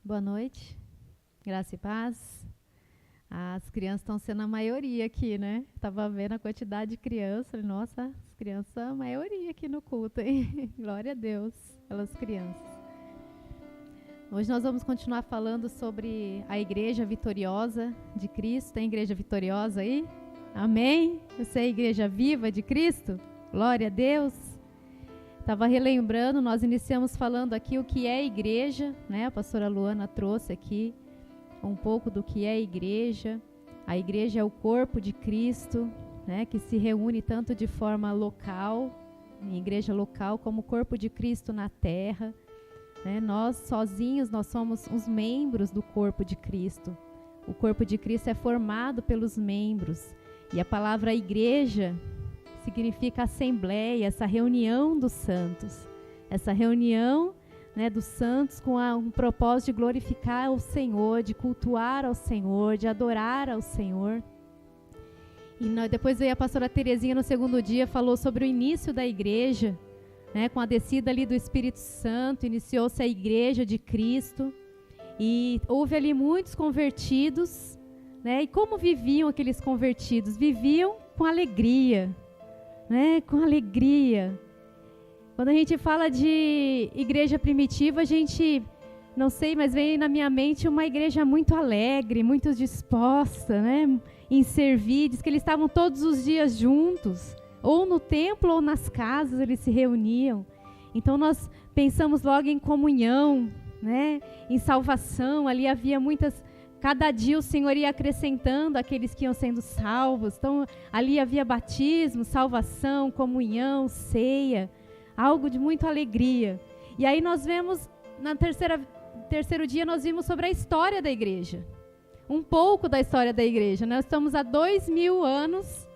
Boa noite, graça e paz. As crianças estão sendo a maioria aqui, né? Estava vendo a quantidade de crianças, falei, nossa, as crianças são a maioria aqui no culto, hein? Glória a Deus pelas crianças. Hoje nós vamos continuar falando sobre a igreja vitoriosa de Cristo. Tem igreja vitoriosa aí? Amém? Você é a igreja viva de Cristo? Glória a Deus. Estava relembrando, nós iniciamos falando aqui o que é igreja, né? A pastora Luana trouxe aqui um pouco do que é a igreja. A igreja é o corpo de Cristo, né? Que se reúne tanto de forma local, em igreja local, como o corpo de Cristo na terra. Né? Nós sozinhos, nós somos os membros do corpo de Cristo. O corpo de Cristo é formado pelos membros. E a palavra igreja significa assembleia, essa reunião dos santos. Essa reunião, né, dos santos com um propósito de glorificar o Senhor, de cultuar ao Senhor, de adorar ao Senhor. E depois veio a pastora Terezinha no segundo dia, falou sobre o início da igreja, né, com a descida ali do Espírito Santo, iniciou-se a igreja de Cristo. E houve ali muitos convertidos, né, e como viviam aqueles convertidos? Viviam com alegria, né, com alegria. Quando a gente fala de igreja primitiva, a gente, não sei, mas vem na minha mente uma igreja muito alegre, muito disposta, né, em servir. Diz que eles estavam todos os dias juntos, ou no templo ou nas casas eles se reuniam. Então nós pensamos logo em comunhão, né, em salvação. Ali havia muitas... Cada dia o Senhor ia acrescentando aqueles que iam sendo salvos. Então, ali havia batismo, salvação, comunhão, ceia, algo de muita alegria. E aí nós vemos, no terceiro dia, nós vimos sobre a história da igreja. Um pouco da história da igreja. Nós estamos há 2000 anos,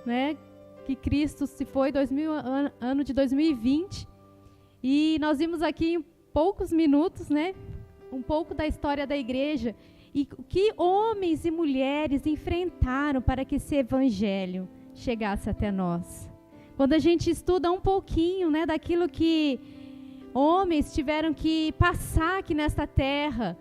né, que Cristo se foi, 2000 ano de 2020. E nós vimos aqui em poucos minutos, né, um pouco da história da igreja. E o que homens e mulheres enfrentaram para que esse evangelho chegasse até nós. Quando a gente estuda um pouquinho, né, daquilo que homens tiveram que passar aqui nesta terra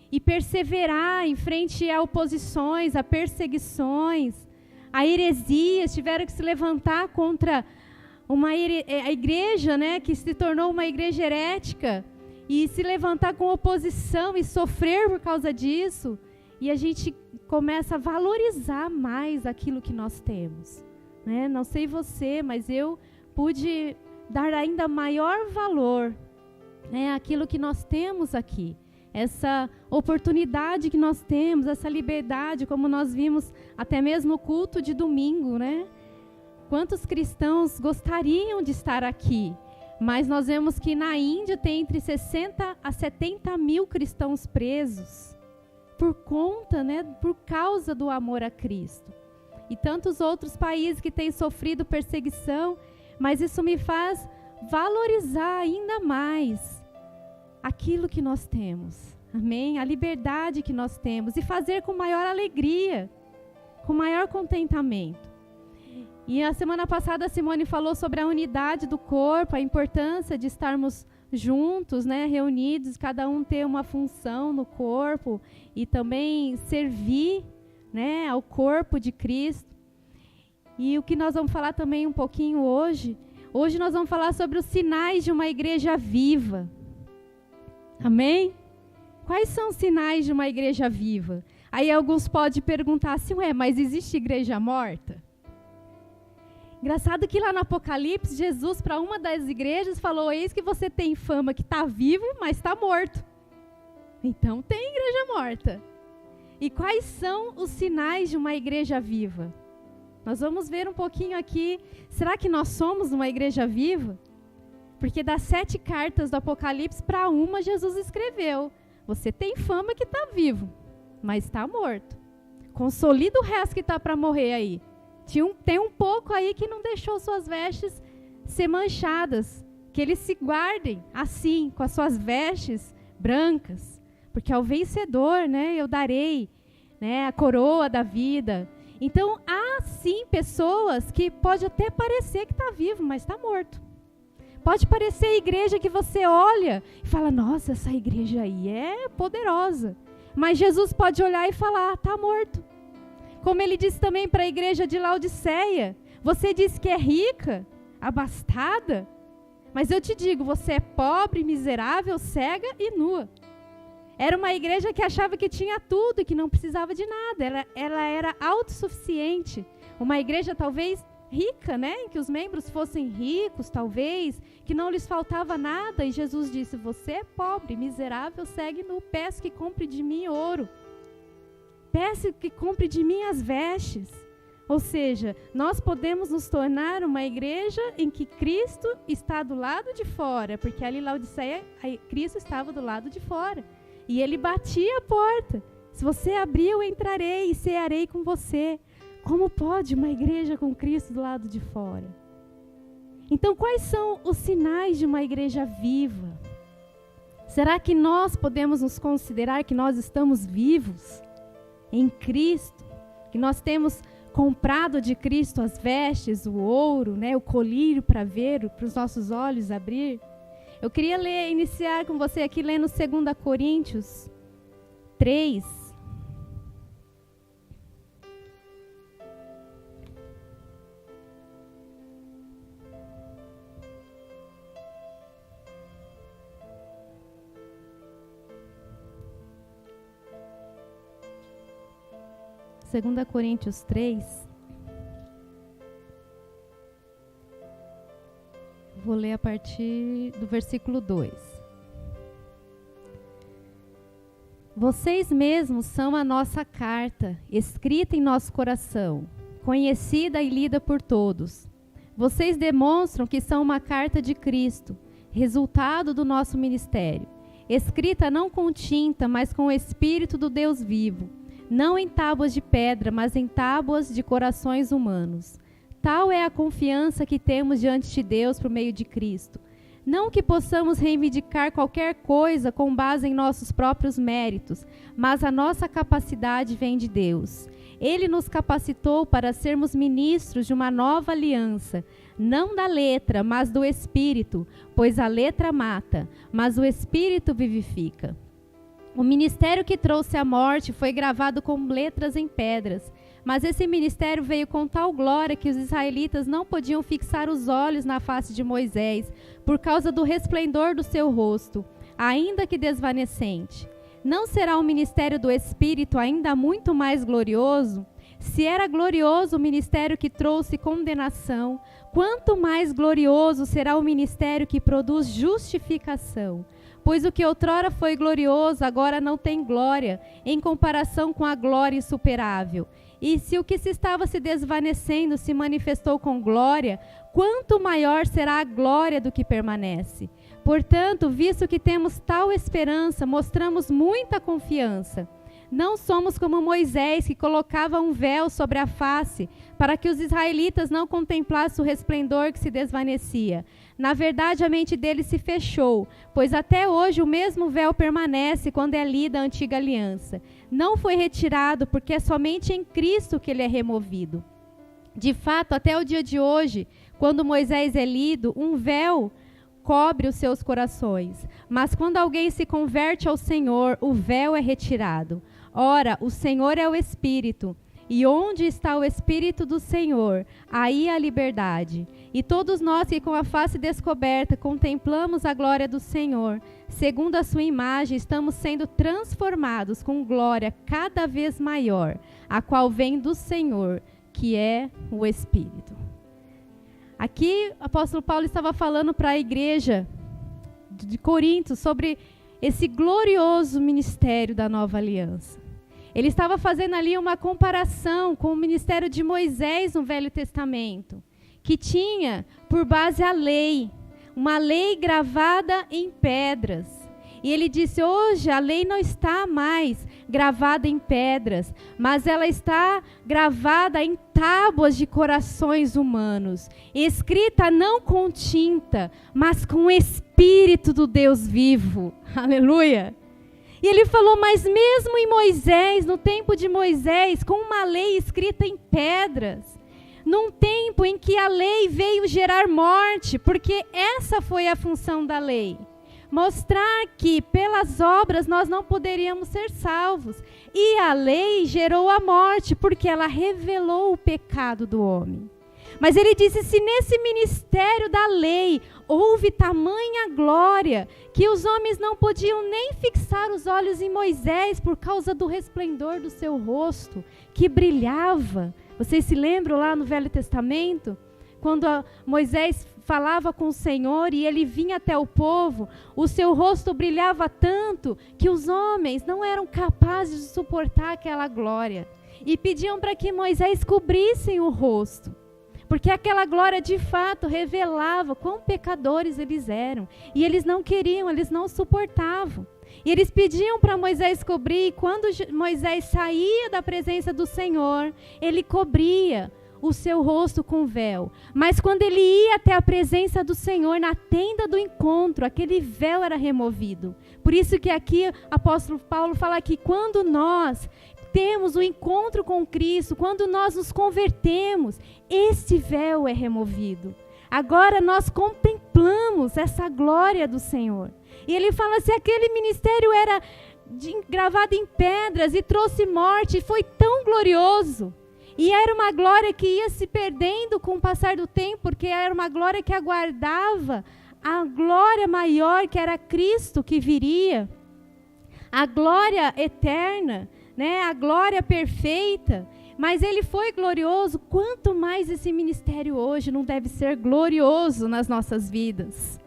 e perseverar em frente a oposições, a perseguições, a heresias, tiveram que se levantar contra a igreja, né, que se tornou uma igreja herética, e se levantar com oposição e sofrer por causa disso, e a gente começa a valorizar mais aquilo que nós temos, né? Não sei você, mas eu pude dar ainda maior valor, né, àquilo que nós temos aqui, essa oportunidade que nós temos, essa liberdade, como nós vimos até mesmo no culto de domingo, né? Quantos cristãos gostariam de estar aqui? Mas nós vemos que na Índia tem entre 60 a 70 mil cristãos presos por conta, né, por causa do amor a Cristo. E tantos outros países que têm sofrido perseguição, mas isso me faz valorizar ainda mais aquilo que nós temos. Amém? A liberdade que nós temos e fazer com maior alegria, com maior contentamento. E a semana passada a Simone falou sobre a unidade do corpo, a importância de estarmos juntos, né, reunidos, cada um ter uma função no corpo e também servir, né, ao corpo de Cristo. E o que nós vamos falar também um pouquinho hoje nós vamos falar sobre os sinais de uma igreja viva. Amém? Quais são os sinais de uma igreja viva? Aí alguns podem perguntar assim, mas existe igreja morta? Engraçado que lá no Apocalipse, Jesus, para uma das igrejas, falou, eis que você tem fama que está vivo, mas está morto. Então tem igreja morta. E quais são os sinais de uma igreja viva? Nós vamos ver um pouquinho aqui. Será que nós somos uma igreja viva? Porque das 7 cartas do Apocalipse, para uma Jesus escreveu, você tem fama que está vivo, mas está morto. Consolida o resto que está para morrer aí. Tem um pouco aí que não deixou suas vestes ser manchadas. Que eles se guardem assim, com as suas vestes brancas. Porque ao vencedor, né, eu darei, né, a coroa da vida. Então, há sim pessoas que pode até parecer que está vivo, mas está morto. Pode parecer a igreja que você olha e fala, nossa, essa igreja aí é poderosa. Mas Jesus pode olhar e falar, está morto. Como ele disse também para a igreja de Laodiceia, você diz que é rica, abastada, mas eu te digo, você é pobre, miserável, cega e nua. Era uma igreja que achava que tinha tudo e que não precisava de nada. Ela era autossuficiente. Uma igreja talvez rica, né? Em que os membros fossem ricos, talvez, que não lhes faltava nada. E Jesus disse, você é pobre, miserável, cego e nu. Peço que compre de mim ouro. Peço que compre de mim as vestes. Ou seja, nós podemos nos tornar uma igreja em que Cristo está do lado de fora, porque ali em Laodiceia, Cristo estava do lado de fora. E ele batia a porta. Se você abrir, eu entrarei e cearei com você. Como pode uma igreja com Cristo do lado de fora? Então, quais são os sinais de uma igreja viva? Será que nós podemos nos considerar que nós estamos vivos em Cristo? Que nós temos comprado de Cristo as vestes, o ouro, né, o colírio para ver, para os nossos olhos abrir? Eu queria iniciar com você aqui lendo 2 Coríntios 3. Segunda Coríntios 3. Vou ler a partir do versículo 2. Vocês mesmos são a nossa carta, escrita em nosso coração, conhecida e lida por todos. Vocês demonstram que são uma carta de Cristo, resultado do nosso ministério, escrita não com tinta, mas com o Espírito do Deus vivo, não em tábuas de pedra, mas em tábuas de corações humanos. Tal é a confiança que temos diante de Deus por meio de Cristo. Não que possamos reivindicar qualquer coisa com base em nossos próprios méritos, mas a nossa capacidade vem de Deus. Ele nos capacitou para sermos ministros de uma nova aliança, não da letra, mas do Espírito, pois a letra mata, mas o Espírito vivifica. O ministério que trouxe a morte foi gravado com letras em pedras, mas esse ministério veio com tal glória que os israelitas não podiam fixar os olhos na face de Moisés, por causa do resplendor do seu rosto, ainda que desvanecente. Não será o ministério do Espírito ainda muito mais glorioso? Se era glorioso o ministério que trouxe condenação, quanto mais glorioso será o ministério que produz justificação? Pois o que outrora foi glorioso agora não tem glória, em comparação com a glória insuperável. E se o que se estava se desvanecendo se manifestou com glória, quanto maior será a glória do que permanece. Portanto, visto que temos tal esperança, mostramos muita confiança. Não somos como Moisés, que colocava um véu sobre a face, para que os israelitas não contemplassem o resplendor que se desvanecia. Na verdade, a mente deles se fechou, pois até hoje o mesmo véu permanece quando é lida a antiga aliança. Não foi retirado, porque é somente em Cristo que ele é removido. De fato, até o dia de hoje, quando Moisés é lido, um véu cobre os seus corações. Mas quando alguém se converte ao Senhor, o véu é retirado. Ora, o Senhor é o Espírito, e onde está o Espírito do Senhor, aí a liberdade. E todos nós que com a face descoberta contemplamos a glória do Senhor, segundo a sua imagem, estamos sendo transformados com glória cada vez maior, a qual vem do Senhor, que é o Espírito. Aqui o apóstolo Paulo estava falando para a igreja de Corinto sobre esse glorioso ministério da nova aliança. Ele estava fazendo ali uma comparação com o ministério de Moisés no Velho Testamento, que tinha por base a lei, uma lei gravada em pedras. E ele disse, hoje a lei não está mais gravada em pedras, mas ela está gravada em tábuas de corações humanos, escrita não com tinta, mas com o Espírito do Deus vivo. Aleluia! E ele falou, mas mesmo em Moisés, no tempo de Moisés, com uma lei escrita em pedras, num tempo em que a lei veio gerar morte, porque essa foi a função da lei. Mostrar que pelas obras nós não poderíamos ser salvos. E a lei gerou a morte, porque ela revelou o pecado do homem. Mas ele disse, se nesse ministério da lei houve tamanha glória, que os homens não podiam nem fixar os olhos em Moisés por causa do resplendor do seu rosto, que brilhava. Vocês se lembram lá no Velho Testamento? Quando Moisés falava com o Senhor e ele vinha até o povo, o seu rosto brilhava tanto que os homens não eram capazes de suportar aquela glória. E pediam para que Moisés cobrissem o rosto. Porque aquela glória de fato revelava quão pecadores eles eram. E eles não queriam, eles não suportavam. E eles pediam para Moisés cobrir, e quando Moisés saía da presença do Senhor, ele cobria o seu rosto com véu. Mas quando ele ia até a presença do Senhor, na tenda do encontro, aquele véu era removido. Por isso que aqui o apóstolo Paulo fala que quando nós temos o encontro com Cristo, quando nós nos convertemos, esse véu é removido. Agora nós contemplamos essa glória do Senhor. E ele fala, se aquele ministério era gravado em pedras e trouxe morte, foi tão glorioso. E era uma glória que ia se perdendo com o passar do tempo, porque era uma glória que aguardava a glória maior, que era Cristo que viria. A glória eterna, né? A glória perfeita. Mas ele foi glorioso, quanto mais esse ministério hoje não deve ser glorioso nas nossas vidas.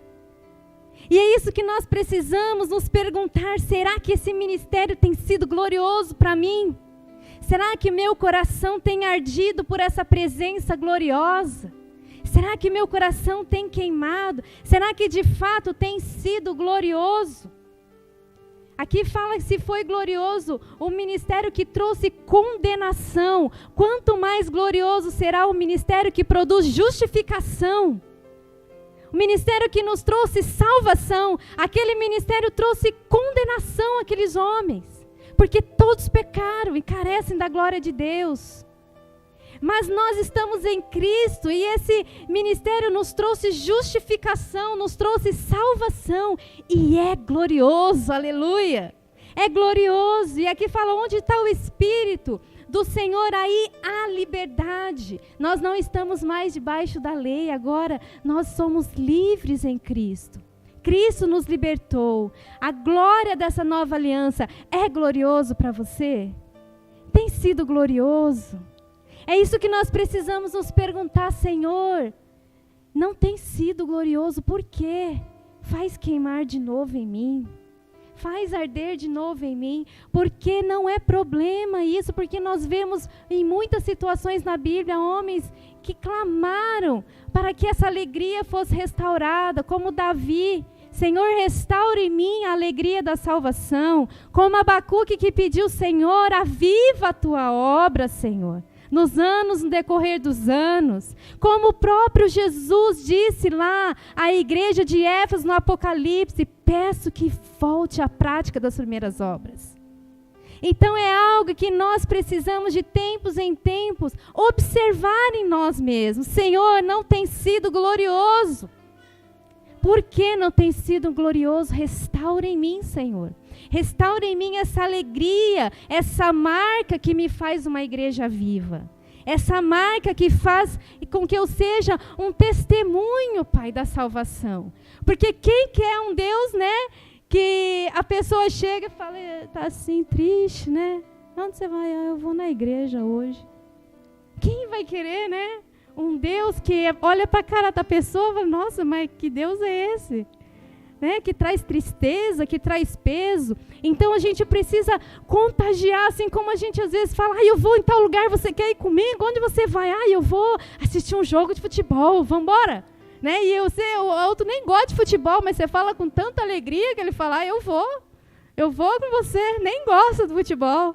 E é isso que nós precisamos nos perguntar, será que esse ministério tem sido glorioso para mim? Será que meu coração tem ardido por essa presença gloriosa? Será que meu coração tem queimado? Será que de fato tem sido glorioso? Aqui fala que se foi glorioso o ministério que trouxe condenação, quanto mais glorioso será o ministério que produz justificação. O ministério que nos trouxe salvação, aquele ministério trouxe condenação àqueles homens, porque todos pecaram e carecem da glória de Deus. Mas nós estamos em Cristo e esse ministério nos trouxe justificação, nos trouxe salvação e é glorioso, aleluia. É glorioso. E aqui fala, onde está o Espírito do Senhor, aí há liberdade. Nós não estamos mais debaixo da lei, agora nós somos livres em Cristo. Cristo nos libertou. A glória dessa nova aliança é glorioso para você? Tem sido glorioso? É isso que nós precisamos nos perguntar, Senhor. Não tem sido glorioso, por quê? Faz queimar de novo em mim. Faz arder de novo em mim, porque não é problema isso, porque nós vemos em muitas situações na Bíblia homens que clamaram para que essa alegria fosse restaurada, como Davi. Senhor, restaure em mim a alegria da salvação, como Abacuque que pediu, Senhor, aviva a tua obra, Senhor, no decorrer dos anos, como o próprio Jesus disse lá à igreja de Éfeso no Apocalipse, peço que volte à prática das primeiras obras. Então é algo que nós precisamos de tempos em tempos observar em nós mesmos. Senhor, não tem sido glorioso. Por que não tem sido glorioso? Restaura em mim, Senhor. Restaura em mim essa alegria, essa marca que me faz uma igreja viva. Essa marca que faz com que eu seja um testemunho, Pai, da salvação. Porque quem quer um Deus, né, que a pessoa chega e fala, tá assim, triste, né? Onde você vai? Eu vou na igreja hoje. Quem vai querer, né? Um Deus que olha para a cara da pessoa e fala, nossa, mas que Deus é esse? Né? Que traz tristeza, que traz peso. Então a gente precisa contagiar, assim como a gente às vezes fala, eu vou em tal lugar, você quer ir comigo? Onde você vai? Eu vou assistir um jogo de futebol, vamos embora. Né? E o outro nem gosta de futebol, mas você fala com tanta alegria que ele fala, eu vou com você, nem gosta do futebol.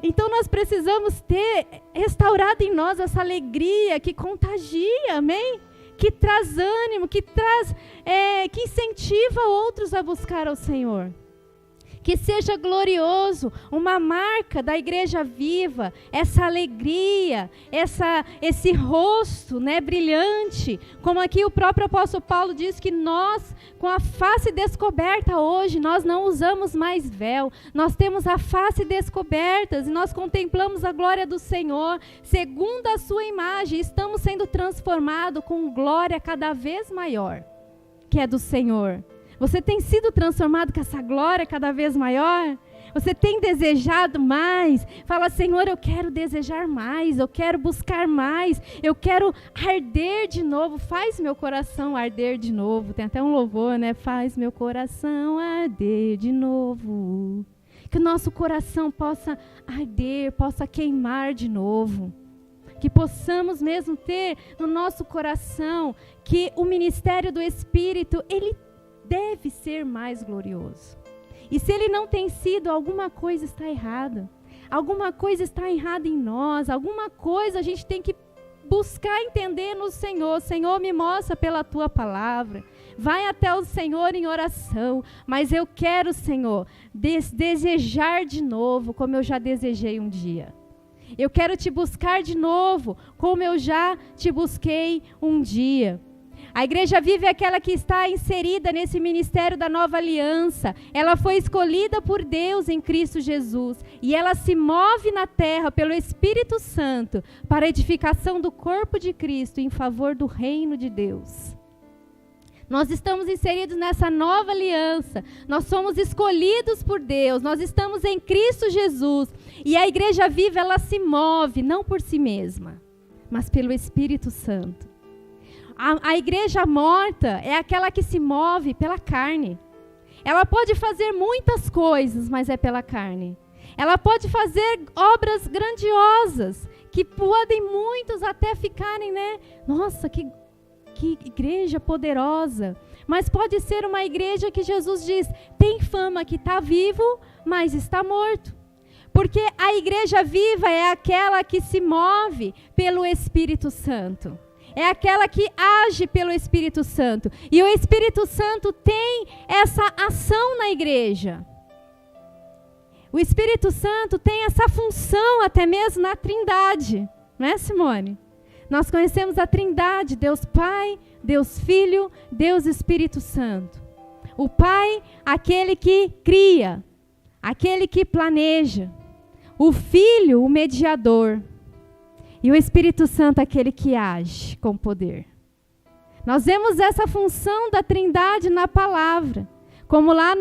Então nós precisamos ter restaurado em nós essa alegria que contagia, amém? Que traz ânimo, que incentiva outros a buscar ao Senhor. Que seja glorioso, uma marca da igreja viva, essa alegria, esse rosto, né, brilhante. Como aqui o próprio apóstolo Paulo diz que nós, com a face descoberta hoje, nós não usamos mais véu. Nós temos a face descoberta e nós contemplamos a glória do Senhor, segundo a sua imagem. Estamos sendo transformados com glória cada vez maior, que é do Senhor. Você tem sido transformado com essa glória cada vez maior? Você tem desejado mais? Fala, Senhor, eu quero desejar mais, eu quero buscar mais, eu quero arder de novo. Faz meu coração arder de novo. Tem até um louvor, né? Faz meu coração arder de novo. Que o nosso coração possa arder, possa queimar de novo. Que possamos mesmo ter no nosso coração que o ministério do Espírito, ele deve ser mais glorioso. E se ele não tem sido, alguma coisa está errada. Alguma coisa está errada em nós. Alguma coisa a gente tem que buscar entender no Senhor. Senhor, me mostra pela tua palavra. Vai até o Senhor em oração. Mas eu quero, Senhor, desejar de novo, como eu já desejei um dia. Eu quero te buscar de novo, como eu já te busquei um dia. A igreja viva é aquela que está inserida nesse ministério da nova aliança. Ela foi escolhida por Deus em Cristo Jesus. E ela se move na terra pelo Espírito Santo para a edificação do corpo de Cristo em favor do reino de Deus. Nós estamos inseridos nessa nova aliança. Nós somos escolhidos por Deus. Nós estamos em Cristo Jesus. E a igreja viva, ela se move não por si mesma, mas pelo Espírito Santo. A igreja morta é aquela que se move pela carne. Ela pode fazer muitas coisas, mas é pela carne. Ela pode fazer obras grandiosas, que podem muitos até ficarem, né? Nossa, que igreja poderosa. Mas pode ser uma igreja que Jesus diz, tem fama que está vivo, mas está morto. Porque a igreja viva é aquela que se move pelo Espírito Santo. É aquela que age pelo Espírito Santo. E o Espírito Santo tem essa ação na igreja. O Espírito Santo tem essa função até mesmo na Trindade. Não é, Simone? Nós conhecemos a Trindade, Deus Pai, Deus Filho, Deus Espírito Santo. O Pai, aquele que cria, aquele que planeja. O Filho, o mediador. E o Espírito Santo, aquele que age com poder. Nós vemos essa função da Trindade na palavra. Como lá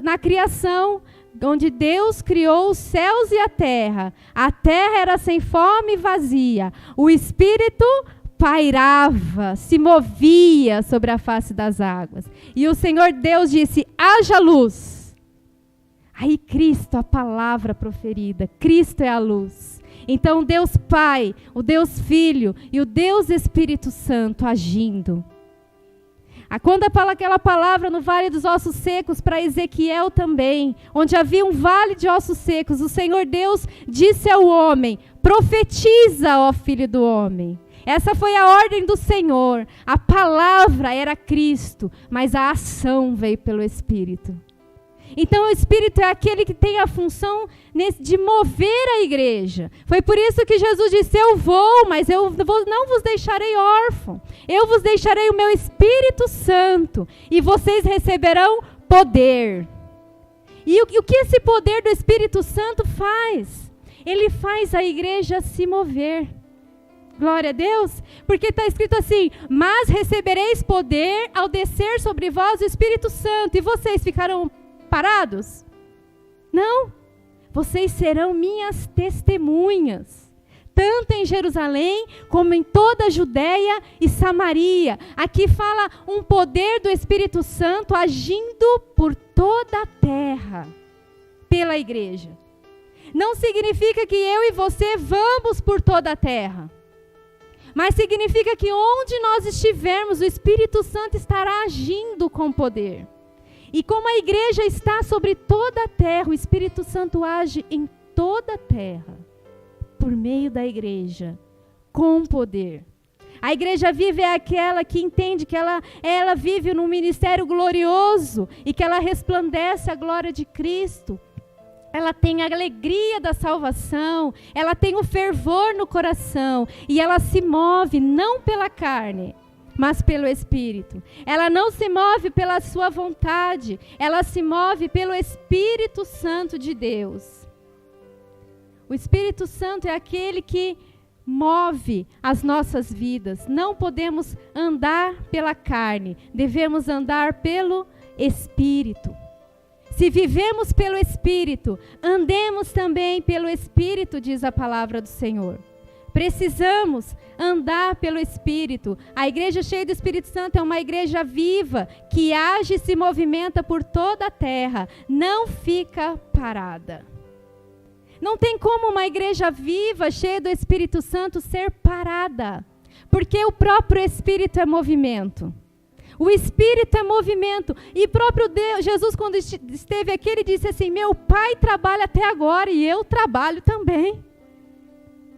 na criação, onde Deus criou os céus e a terra. A terra era sem forma e vazia. O Espírito pairava, se movia sobre a face das águas. E o Senhor Deus disse, haja luz. Aí Cristo, a palavra proferida. Cristo é a luz. Então, Deus Pai, o Deus Filho e o Deus Espírito Santo agindo. Quando aquela palavra no Vale dos Ossos Secos para Ezequiel também, onde havia um vale de ossos secos, o Senhor Deus disse ao homem, profetiza, ó filho do homem. Essa foi a ordem do Senhor. A palavra era Cristo, mas a ação veio pelo Espírito. Então o Espírito é aquele que tem a função de mover a igreja. Foi por isso que Jesus disse, eu vou, mas eu não vos deixarei órfão. Eu vos deixarei o meu Espírito Santo e vocês receberão poder. E o que esse poder do Espírito Santo faz? Ele faz a igreja se mover. Glória a Deus. Porque está escrito assim, mas recebereis poder ao descer sobre vós o Espírito Santo. E vocês ficarão parados? Não. Vocês serão minhas testemunhas, tanto em Jerusalém como em toda a Judéia e Samaria. Aqui fala um poder do Espírito Santo agindo por toda a terra, pela igreja. Não significa que eu e você vamos por toda a terra, mas significa que onde nós estivermos, o Espírito Santo estará agindo com poder. E como a igreja está sobre toda a terra, o Espírito Santo age em toda a terra, por meio da igreja, com poder. A igreja viva é aquela que entende que ela vive num ministério glorioso e que ela resplandece a glória de Cristo. Ela tem a alegria da salvação, ela tem o fervor no coração e ela se move não pela carne, mas pelo Espírito. Ela não se move pela sua vontade, ela se move pelo Espírito Santo de Deus. O Espírito Santo é aquele que move as nossas vidas. Não podemos andar pela carne, devemos andar pelo Espírito. Se vivemos pelo Espírito, andemos também pelo Espírito, diz a palavra do Senhor. Precisamos andar pelo Espírito. A igreja cheia do Espírito Santo é uma igreja viva, que age e se movimenta por toda a terra, não fica parada. Não tem como uma igreja viva, cheia do Espírito Santo, ser parada, porque o próprio Espírito é movimento. O Espírito é movimento. E próprio Deus, Jesus, quando esteve aqui, ele disse assim: meu Pai trabalha até agora e eu trabalho também.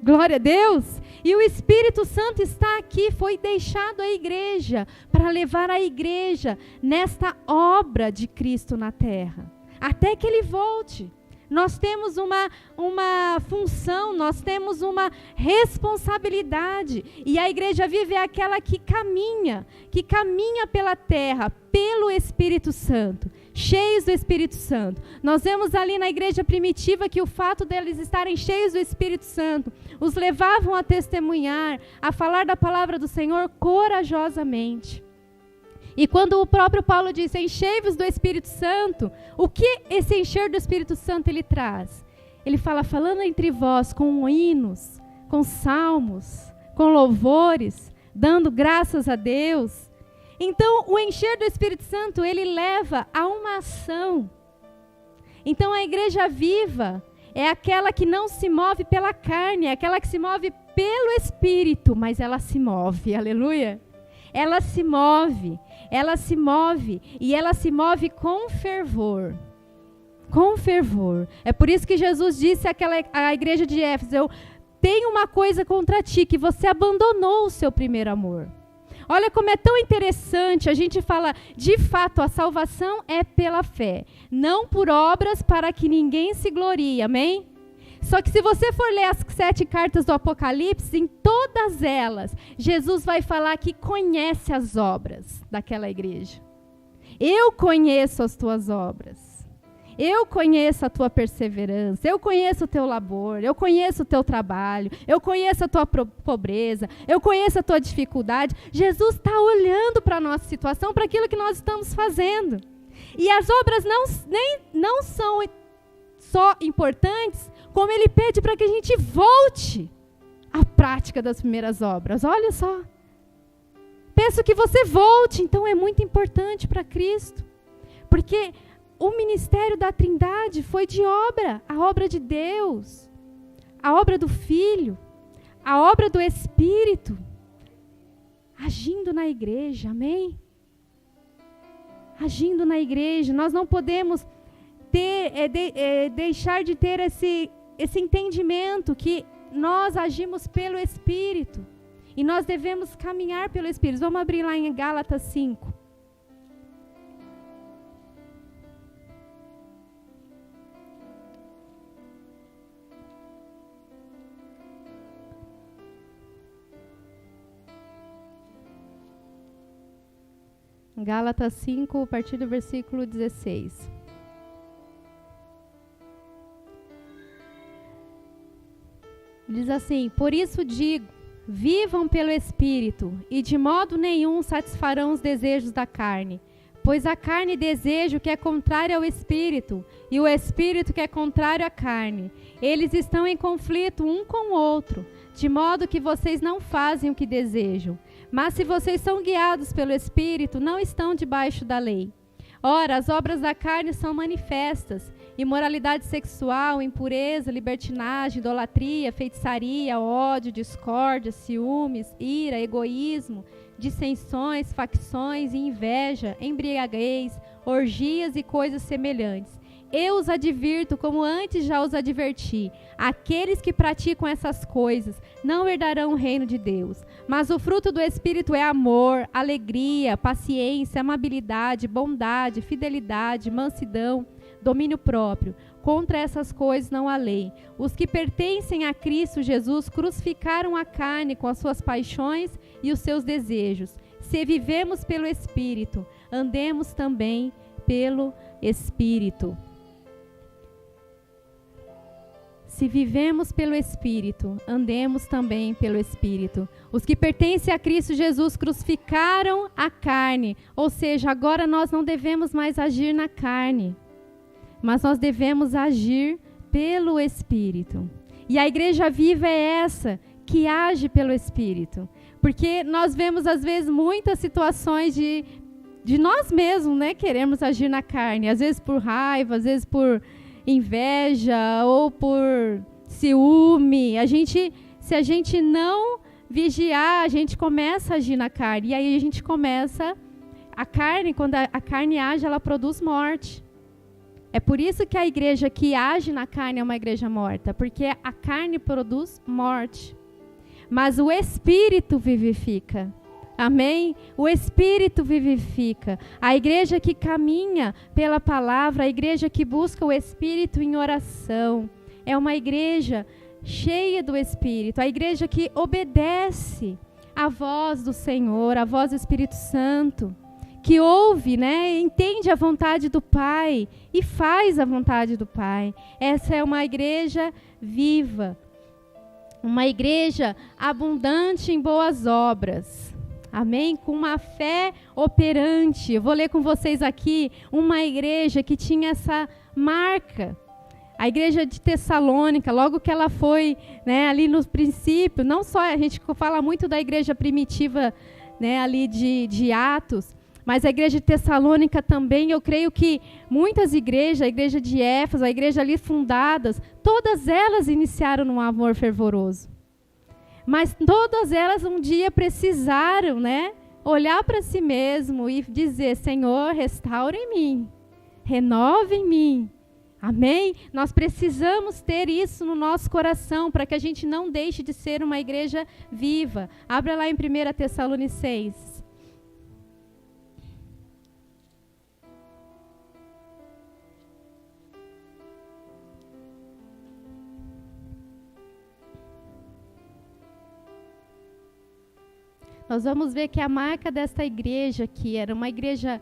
Glória a Deus. E o Espírito Santo está aqui, foi deixado à igreja, para levar a igreja nesta obra de Cristo na terra, até que Ele volte. Nós temos uma função, nós temos uma responsabilidade. E a igreja viva é aquela que caminha pela terra, pelo Espírito Santo, cheios do Espírito Santo. Nós vemos ali na igreja primitiva que o fato deles estarem cheios do Espírito Santo os levavam a testemunhar, a falar da palavra do Senhor corajosamente. E quando o próprio Paulo diz, enchei-vos do Espírito Santo, o que esse encher do Espírito Santo ele traz? Ele fala, falando entre vós com hinos, com salmos, com louvores, dando graças a Deus. Então, o encher do Espírito Santo, ele leva a uma ação. Então, a igreja viva é aquela que não se move pela carne, é aquela que se move pelo Espírito, mas ela se move, aleluia. Ela se move, e ela se move com fervor. Com fervor. É por isso que Jesus disse à igreja de Éfeso, eu tenho uma coisa contra ti, que você abandonou o seu primeiro amor. Olha como é tão interessante, a gente fala, de fato, a salvação é pela fé, não por obras para que ninguém se glorie, amém? Só que se você for ler as 7 cartas do Apocalipse, em todas elas, Jesus vai falar que conhece as obras daquela igreja. Eu conheço as tuas obras. Eu conheço a tua perseverança. Eu conheço o teu labor. Eu conheço o teu trabalho. Eu conheço a tua pobreza. Eu conheço a tua dificuldade. Jesus está olhando para a nossa situação, para aquilo que nós estamos fazendo. E as obras não são só importantes, como ele pede para que a gente volte à prática das primeiras obras. Olha só. Peço que você volte. Então é muito importante para Cristo. Porque o ministério da Trindade foi de obra. A obra de Deus. A obra do Filho. A obra do Espírito. Agindo na igreja. Amém? Agindo na igreja. Nós não podemos deixar de ter esse entendimento que nós agimos pelo Espírito e nós devemos caminhar pelo Espírito. Vamos abrir lá em Gálatas 5. Gálatas 5, a partir do versículo 16. Diz assim, por isso digo, vivam pelo Espírito, e de modo nenhum satisfarão os desejos da carne, pois a carne deseja o que é contrário ao Espírito, e o Espírito que é contrário à carne. Eles estão em conflito um com o outro, de modo que vocês não fazem o que desejam. Mas se vocês são guiados pelo Espírito, não estão debaixo da lei. Ora, as obras da carne são manifestas: imoralidade sexual, impureza, libertinagem, idolatria, feitiçaria, ódio, discórdia, ciúmes, ira, egoísmo, dissensões, facções e inveja, embriaguez, orgias e coisas semelhantes. eu os advirto, como antes já os adverti, aqueles que praticam essas coisas não herdarão o reino de Deus. Mas o fruto do Espírito é amor, alegria, paciência, amabilidade, bondade, fidelidade, mansidão, domínio próprio. Contra essas coisas não há lei. Os que pertencem a Cristo Jesus crucificaram a carne com as suas paixões e os seus desejos. Se vivemos pelo Espírito, andemos também pelo Espírito. Se vivemos pelo Espírito, andemos também pelo Espírito. Os que pertencem a Cristo Jesus crucificaram a carne, ou seja, agora nós não devemos mais agir na carne, mas nós devemos agir pelo Espírito. E a igreja viva é essa, que age pelo Espírito. Porque nós vemos, às vezes, muitas situações de nós mesmos, né, queremos agir na carne. Às vezes por raiva, às vezes por inveja ou por ciúme. Se a gente não vigiar, a gente começa a agir na carne. E aí a gente começa... A carne, quando a carne age, ela produz morte. É por isso que a igreja que age na carne é uma igreja morta, porque a carne produz morte. Mas o Espírito vivifica. Amém? O Espírito vivifica. A igreja que caminha pela palavra, a igreja que busca o Espírito em oração, é uma igreja cheia do Espírito. A igreja que obedece à voz do Senhor, à voz do Espírito Santo. Que ouve, né, entende a vontade do Pai e faz a vontade do Pai. Essa é uma igreja viva, uma igreja abundante em boas obras. Amém? Com uma fé operante. Eu vou ler com vocês aqui uma igreja que tinha essa marca. A igreja de Tessalônica, logo que ela foi, né, ali no princípio, não só a gente fala muito da igreja primitiva, né, ali de Atos, mas a igreja de Tessalônica também, eu creio que muitas igrejas, a igreja de Éfeso, a igreja ali fundadas, todas elas iniciaram num amor fervoroso. Mas todas elas um dia precisaram, né, olhar para si mesmo e dizer, Senhor, restaura em mim, renova em mim. Amém? Nós precisamos ter isso no nosso coração para que a gente não deixe de ser uma igreja viva. Abra lá em 1 Tessalonicenses. Nós vamos ver que a marca desta igreja, que era uma igreja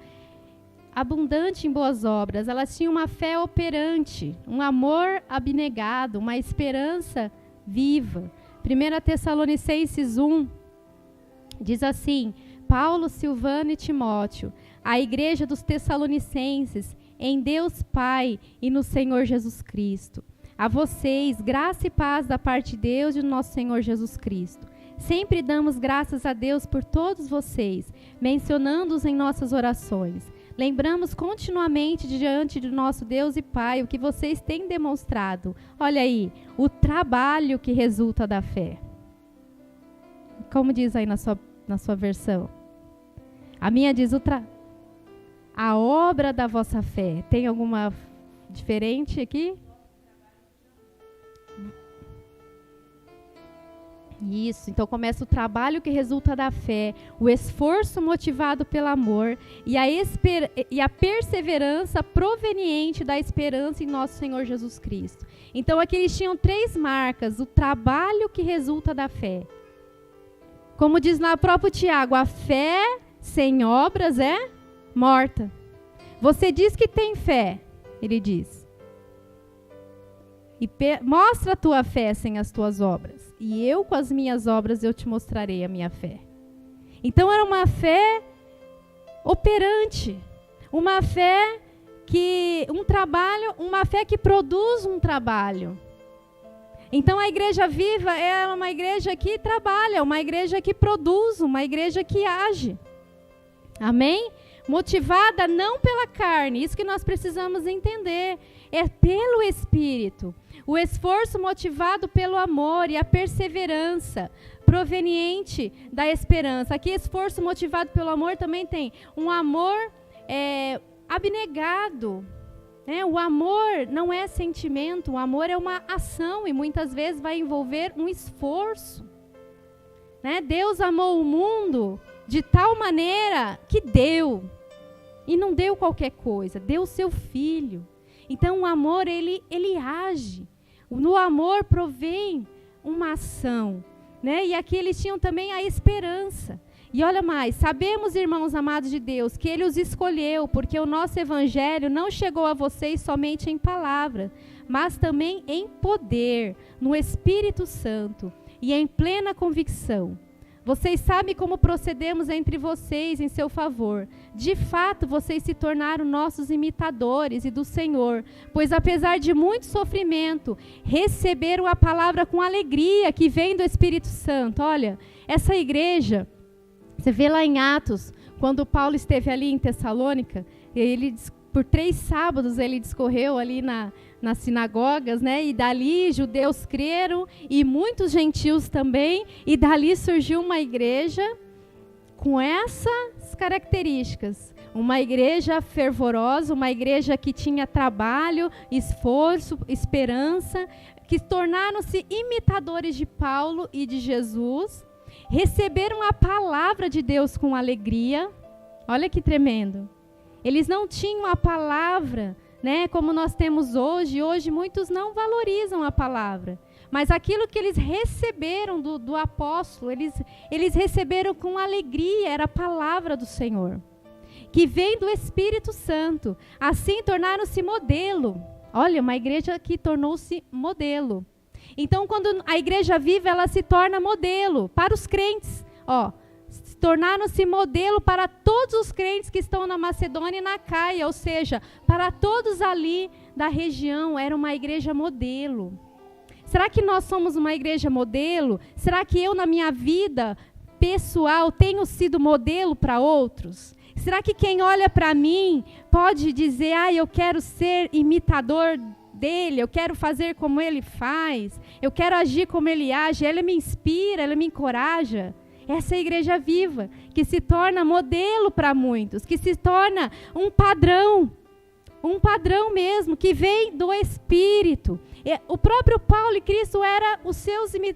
abundante em boas obras, ela tinha uma fé operante, um amor abnegado, uma esperança viva. 1 Tessalonicenses 1 diz assim, Paulo, Silvano e Timóteo, a igreja dos Tessalonicenses, em Deus Pai e no Senhor Jesus Cristo. A vocês, graça e paz da parte de Deus e do nosso Senhor Jesus Cristo. Sempre damos graças a Deus por todos vocês, mencionando-os em nossas orações. Lembramos continuamente diante do nosso Deus e Pai o que vocês têm demonstrado. Olha aí, o trabalho que resulta da fé. Como diz aí na sua versão? A minha diz a obra da vossa fé. Tem alguma diferente aqui? Isso, então começa o trabalho que resulta da fé, o esforço motivado pelo amor e a perseverança proveniente da esperança em nosso Senhor Jesus Cristo. Então aqui eles tinham 3 marcas, o trabalho que resulta da fé. Como diz lá o próprio Tiago, a fé sem obras é morta. Você diz que tem fé, ele diz. E mostra a tua fé sem as tuas obras. E eu, com as minhas obras, eu te mostrarei a minha fé. Então, era uma fé operante. Uma fé uma fé que produz um trabalho. Então, a igreja viva é uma igreja que trabalha, uma igreja que produz, uma igreja que age. Amém? Motivada não pela carne, isso que nós precisamos entender. É pelo Espírito. O esforço motivado pelo amor e a perseverança proveniente da esperança. Aqui, esforço motivado pelo amor também tem um amor abnegado. O amor não é sentimento, o amor é uma ação e muitas vezes vai envolver um esforço. Deus amou o mundo de tal maneira que deu. E não deu qualquer coisa, deu o seu filho. Então o amor, ele age. No amor provém uma ação. E aqui eles tinham também a esperança. E olha mais, sabemos, irmãos amados de Deus, que Ele os escolheu, porque o nosso evangelho não chegou a vocês somente em palavra, mas também em poder, no Espírito Santo e em plena convicção. Vocês sabem como procedemos entre vocês em seu favor. De fato, vocês se tornaram nossos imitadores e do Senhor, pois apesar de muito sofrimento, receberam a palavra com alegria que vem do Espírito Santo. Olha, essa igreja, você vê lá em Atos, quando Paulo esteve ali em Tessalônica, por 3 sábados ele discorreu ali nas sinagogas, e dali judeus creram e muitos gentios também, e dali surgiu uma igreja com essas características, uma igreja fervorosa, uma igreja que tinha trabalho, esforço, esperança, que tornaram-se imitadores de Paulo e de Jesus, receberam a palavra de Deus com alegria. Olha que tremendo. Eles não tinham a palavra, como nós temos hoje. Hoje muitos não valorizam a palavra. Mas aquilo que eles receberam do apóstolo, eles receberam com alegria, era a palavra do Senhor, que vem do Espírito Santo. Assim tornaram-se modelo. Olha, uma igreja que tornou-se modelo. Então, quando a igreja vive, ela se torna modelo para os crentes. Tornaram-se modelo para todos os crentes que estão na Macedônia e na Caia, ou seja, para todos ali da região, era uma igreja modelo. Será que nós somos uma igreja modelo? Será que eu, na minha vida pessoal, tenho sido modelo para outros? Será que quem olha para mim pode dizer, eu quero ser imitador dele, eu quero fazer como ele faz, eu quero agir como ele age, ele me inspira, ele me encoraja? Essa é a igreja viva, que se torna modelo para muitos, que se torna um padrão mesmo, que vem do Espírito. O próprio Paulo e Cristo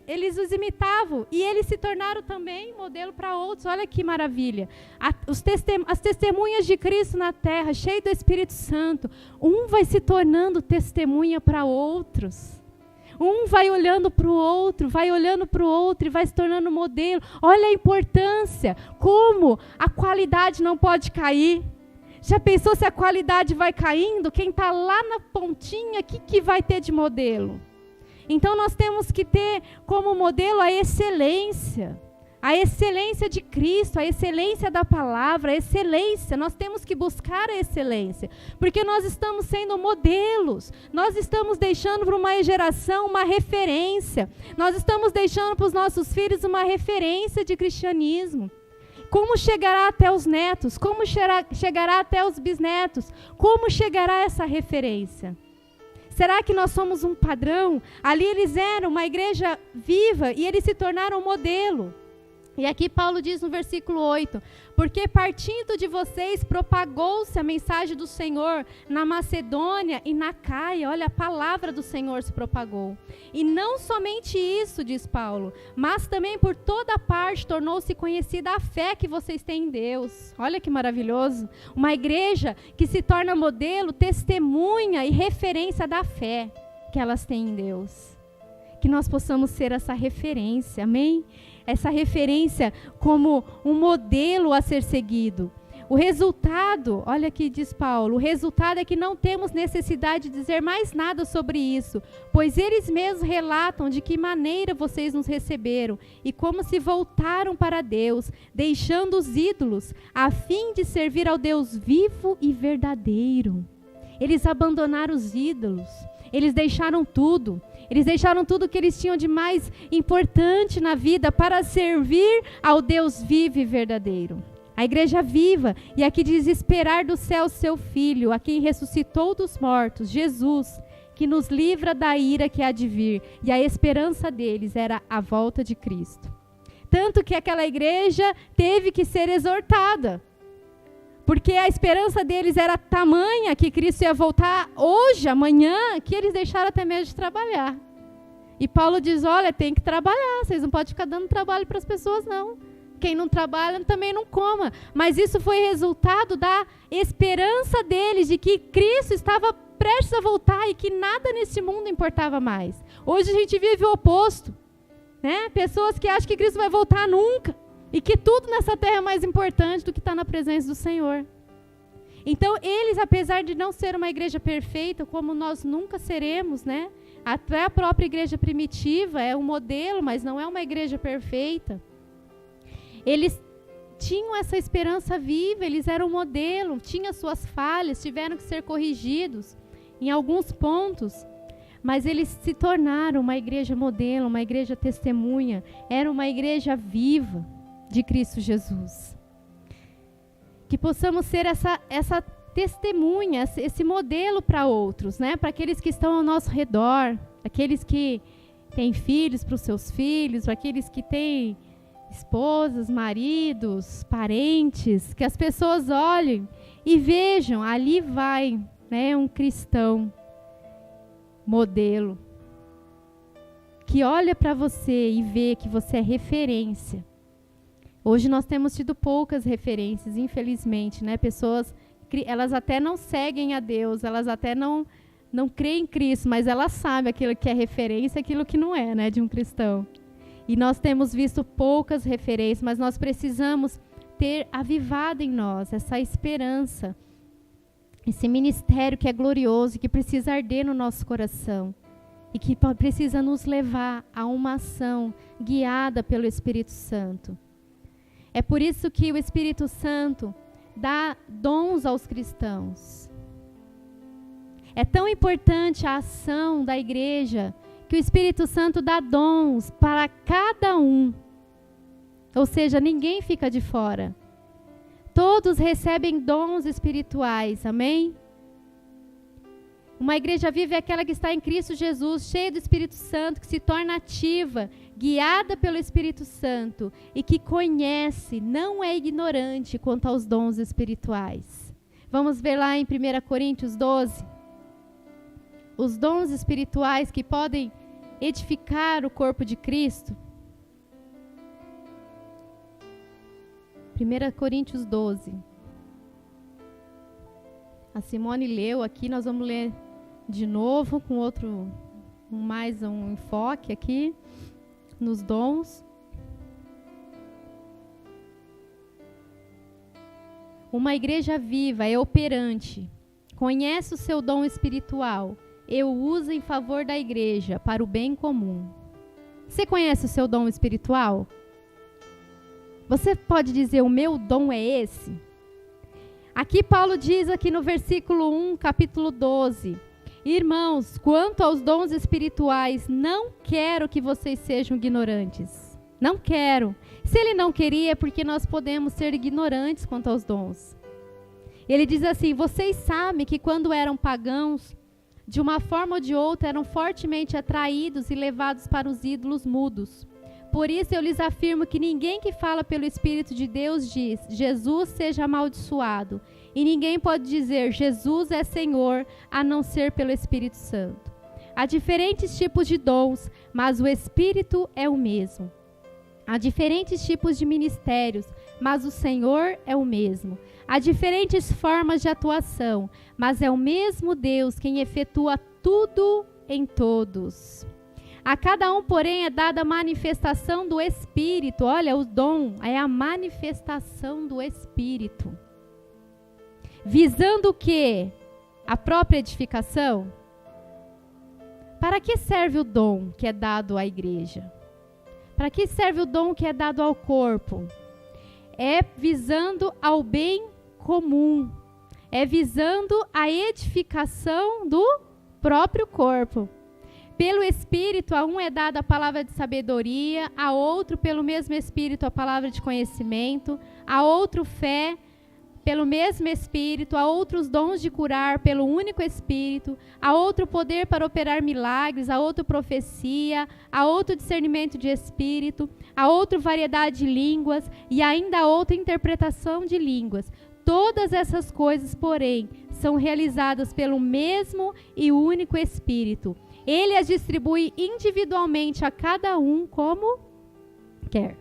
eles os imitavam, e eles se tornaram também modelo para outros. Olha que maravilha. As testemunhas de Cristo na terra, cheio do Espírito Santo, um vai se tornando testemunha para outros. Um vai olhando para o outro e vai se tornando modelo. Olha a importância, como a qualidade não pode cair. Já pensou se a qualidade vai caindo? Quem está lá na pontinha, o que vai ter de modelo? Então nós temos que ter como modelo a excelência de Cristo, a excelência da palavra, a excelência. Nós temos que buscar a excelência, porque nós estamos sendo modelos, nós estamos deixando para uma geração uma referência, nós estamos deixando para os nossos filhos uma referência de cristianismo. Como chegará até os netos? Como chegará até os bisnetos? Como chegará essa referência? Será que nós somos um padrão? Ali eles eram uma igreja viva e eles se tornaram um modelo. E aqui Paulo diz no versículo 8, porque partindo de vocês propagou-se a mensagem do Senhor na Macedônia e na Caia. Olha, a palavra do Senhor se propagou. E não somente isso, diz Paulo, mas também por toda parte tornou-se conhecida a fé que vocês têm em Deus. Olha que maravilhoso. Uma igreja que se torna modelo, testemunha e referência da fé que elas têm em Deus. Que nós possamos ser essa referência, amém? Essa referência como um modelo a ser seguido. O resultado, olha aqui diz Paulo, o resultado é que não temos necessidade de dizer mais nada sobre isso, pois eles mesmos relatam de que maneira vocês nos receberam e como se voltaram para Deus, deixando os ídolos, a fim de servir ao Deus vivo e verdadeiro. Eles abandonaram os ídolos, eles deixaram tudo. Eles deixaram tudo que eles tinham de mais importante na vida para servir ao Deus vivo e verdadeiro. A igreja viva, e aqui diz esperar do céu seu Filho, a quem ressuscitou dos mortos, Jesus, que nos livra da ira que há de vir. E a esperança deles era a volta de Cristo. Tanto que aquela igreja teve que ser exortada. Porque a esperança deles era tamanha que Cristo ia voltar hoje, amanhã, que eles deixaram até mesmo de trabalhar. E Paulo diz, olha, tem que trabalhar, vocês não podem ficar dando trabalho para as pessoas, não. Quem não trabalha também não coma. Mas isso foi resultado da esperança deles, de que Cristo estava prestes a voltar e que nada neste mundo importava mais. Hoje a gente vive o oposto, né? Pessoas que acham que Cristo vai voltar nunca e que tudo nessa terra é mais importante do que estar na presença do Senhor. Então eles, apesar de não ser uma igreja perfeita, como nós nunca seremos, né? Até a própria igreja primitiva é um modelo, mas não é uma igreja perfeita. Eles tinham essa esperança viva, eles eram um modelo, tinham suas falhas, tiveram que ser corrigidos em alguns pontos, mas eles se tornaram uma igreja modelo, uma igreja testemunha, era uma igreja viva de Cristo Jesus. Que possamos ser essa testemunha, esse modelo para outros, né? Para aqueles que estão ao nosso redor, aqueles que têm filhos para os seus filhos, para aqueles que têm esposas, maridos, parentes, que as pessoas olhem e vejam, ali vai, né, um cristão modelo, que olha para você e vê que você é referência. Hoje nós temos tido poucas referências, infelizmente, né? Pessoas, elas até não seguem a Deus, elas até não creem em Cristo, mas elas sabem aquilo que é referência e aquilo que não é, né, de um cristão. E nós temos visto poucas referências, mas nós precisamos ter avivado em nós essa esperança, esse ministério que é glorioso, que precisa arder no nosso coração e que precisa nos levar a uma ação guiada pelo Espírito Santo. É por isso que o Espírito Santo dá dons aos cristãos. É tão importante a ação da igreja que o Espírito Santo dá dons para cada um. Ou seja, ninguém fica de fora. Todos recebem dons espirituais, amém? Uma igreja viva é aquela que está em Cristo Jesus, cheia do Espírito Santo, que se torna ativa, guiada pelo Espírito Santo e que conhece, não é ignorante quanto aos dons espirituais. Vamos ver lá em 1 Coríntios 12. Os dons espirituais que podem edificar o corpo de Cristo. 1 Coríntios 12. A Simone leu aqui, nós vamos ler de novo com mais um enfoque aqui nos dons. Uma igreja viva é operante, conhece o seu dom espiritual e o usa em favor da igreja para o bem comum. Você conhece o seu dom espiritual? Você pode dizer, o meu dom é esse? Aqui Paulo diz aqui no versículo 1, capítulo 12. Irmãos, quanto aos dons espirituais, não quero que vocês sejam ignorantes. Não quero. Se ele não queria, é porque nós podemos ser ignorantes quanto aos dons. Ele diz assim, vocês sabem que quando eram pagãos, de uma forma ou de outra, eram fortemente atraídos e levados para os ídolos mudos. Por isso eu lhes afirmo que ninguém que fala pelo Espírito de Deus diz, Jesus seja amaldiçoado. E ninguém pode dizer, Jesus é Senhor, a não ser pelo Espírito Santo. Há diferentes tipos de dons, mas o Espírito é o mesmo. Há diferentes tipos de ministérios, mas o Senhor é o mesmo. Há diferentes formas de atuação, mas é o mesmo Deus quem efetua tudo em todos. A cada um, porém, é dada a manifestação do Espírito. Olha, o dom é a manifestação do Espírito. Visando o quê? A própria edificação? Para que serve o dom que é dado à igreja? Para que serve o dom que é dado ao corpo? É visando ao bem comum. É visando a edificação do próprio corpo. Pelo Espírito, a um é dada a palavra de sabedoria, a outro, pelo mesmo Espírito, a palavra de conhecimento, a outro fé, pelo mesmo Espírito, a outros dons de curar, pelo único Espírito, a outro poder para operar milagres, a outro profecia, a outro discernimento de Espírito, a outro variedade de línguas e ainda a outra interpretação de línguas. Todas essas coisas, porém, são realizadas pelo mesmo e único Espírito. Ele as distribui individualmente a cada um como quer.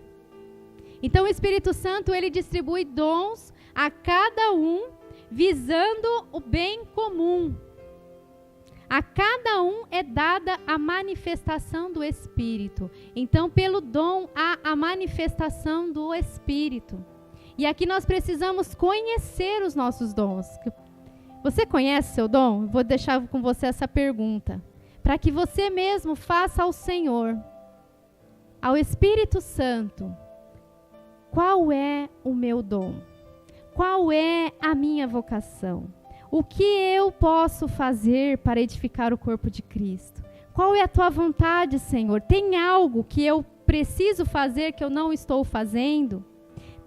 Então o Espírito Santo, ele distribui dons a cada um, visando o bem comum. A cada um é dada a manifestação do Espírito. Então, pelo dom, há a manifestação do Espírito. E aqui nós precisamos conhecer os nossos dons. Você conhece seu dom? Vou deixar com você essa pergunta. Para que você mesmo faça ao Senhor, ao Espírito Santo, qual é o meu dom? Qual é a minha vocação? O que eu posso fazer para edificar o corpo de Cristo? Qual é a tua vontade, Senhor? Tem algo que eu preciso fazer que eu não estou fazendo?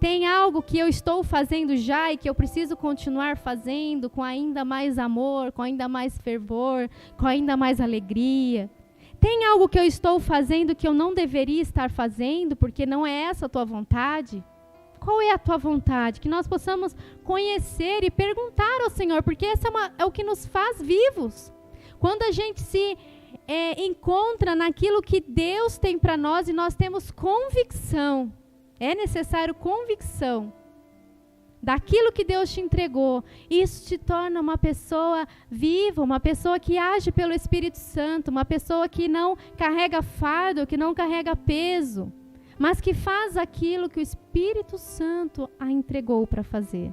Tem algo que eu estou fazendo já e que eu preciso continuar fazendo com ainda mais amor, com ainda mais fervor, com ainda mais alegria? Tem algo que eu estou fazendo que eu não deveria estar fazendo porque não é essa a tua vontade? Qual é a tua vontade? Que nós possamos conhecer e perguntar ao Senhor, porque essa é o que nos faz vivos. Quando a gente se encontra naquilo que Deus tem para nós e nós temos convicção, é necessário convicção daquilo que Deus te entregou. Isso te torna uma pessoa viva, uma pessoa que age pelo Espírito Santo, uma pessoa que não carrega fardo, que não carrega peso, mas que faz aquilo que o Espírito Santo a entregou para fazer.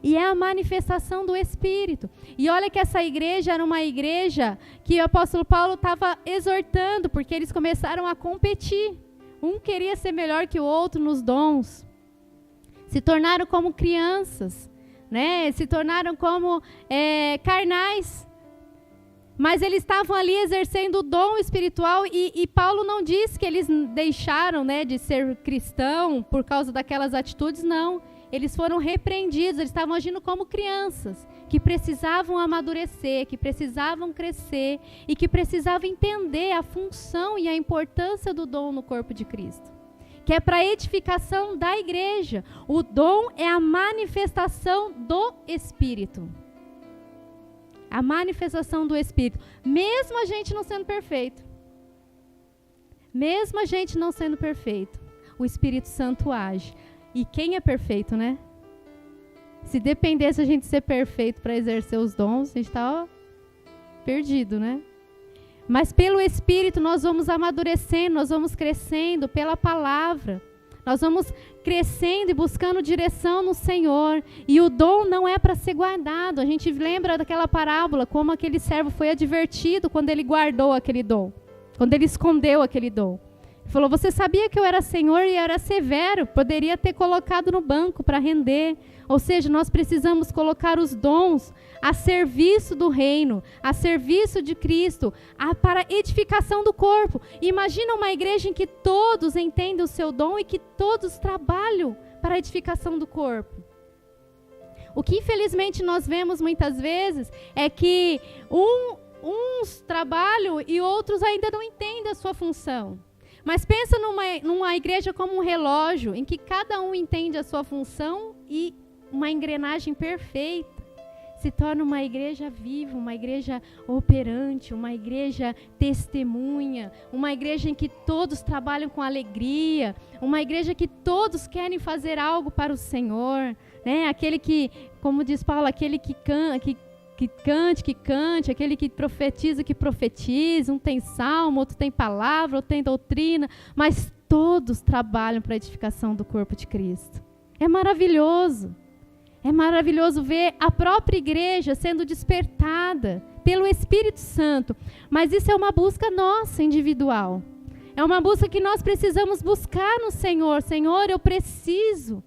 E é a manifestação do Espírito. E olha que essa igreja era uma igreja que o apóstolo Paulo estava exortando, porque eles começaram a competir. Um queria ser melhor que o outro nos dons. Se tornaram como crianças, né? Se tornaram como carnais. Mas eles estavam ali exercendo o dom espiritual e Paulo não diz que eles deixaram, né, de ser cristão por causa daquelas atitudes, não. Eles foram repreendidos, eles estavam agindo como crianças, que precisavam amadurecer, que precisavam crescer e que precisavam entender a função e a importância do dom no corpo de Cristo, que é para a edificação da igreja. O dom é a manifestação do Espírito. A manifestação do Espírito, mesmo a gente não sendo perfeito. Mesmo a gente não sendo perfeito, o Espírito Santo age. E quem é perfeito, né? Se dependesse a gente ser perfeito para exercer os dons, a gente está perdido, né? Mas pelo Espírito nós vamos amadurecendo, nós vamos crescendo pela palavra. Nós vamos crescendo e buscando direção no Senhor. E o dom não é para ser guardado. A gente lembra daquela parábola, como aquele servo foi advertido quando ele guardou aquele dom. Quando ele escondeu aquele dom. Ele falou, você sabia que eu era senhor e era severo. Poderia ter colocado no banco para render. Ou seja, nós precisamos colocar os dons a serviço do reino, a serviço de Cristo, para edificação do corpo. Imagina uma igreja em que todos entendem o seu dom e que todos trabalham para a edificação do corpo. O que infelizmente nós vemos muitas vezes é que uns trabalham e outros ainda não entendem a sua função. Mas pensa numa igreja como um relógio, em que cada um entende a sua função e uma engrenagem perfeita. Se torna uma igreja viva, uma igreja operante, uma igreja testemunha, uma igreja em que todos trabalham com alegria, uma igreja que todos querem fazer algo para o Senhor, né? Aquele que, como diz Paulo, aquele que cante, aquele que profetize, um tem salmo, outro tem palavra, outro tem doutrina, mas todos trabalham para a edificação do corpo de Cristo. É maravilhoso. É maravilhoso ver a própria igreja sendo despertada pelo Espírito Santo. Mas isso é uma busca nossa, individual. É uma busca que nós precisamos buscar no Senhor. Senhor, eu preciso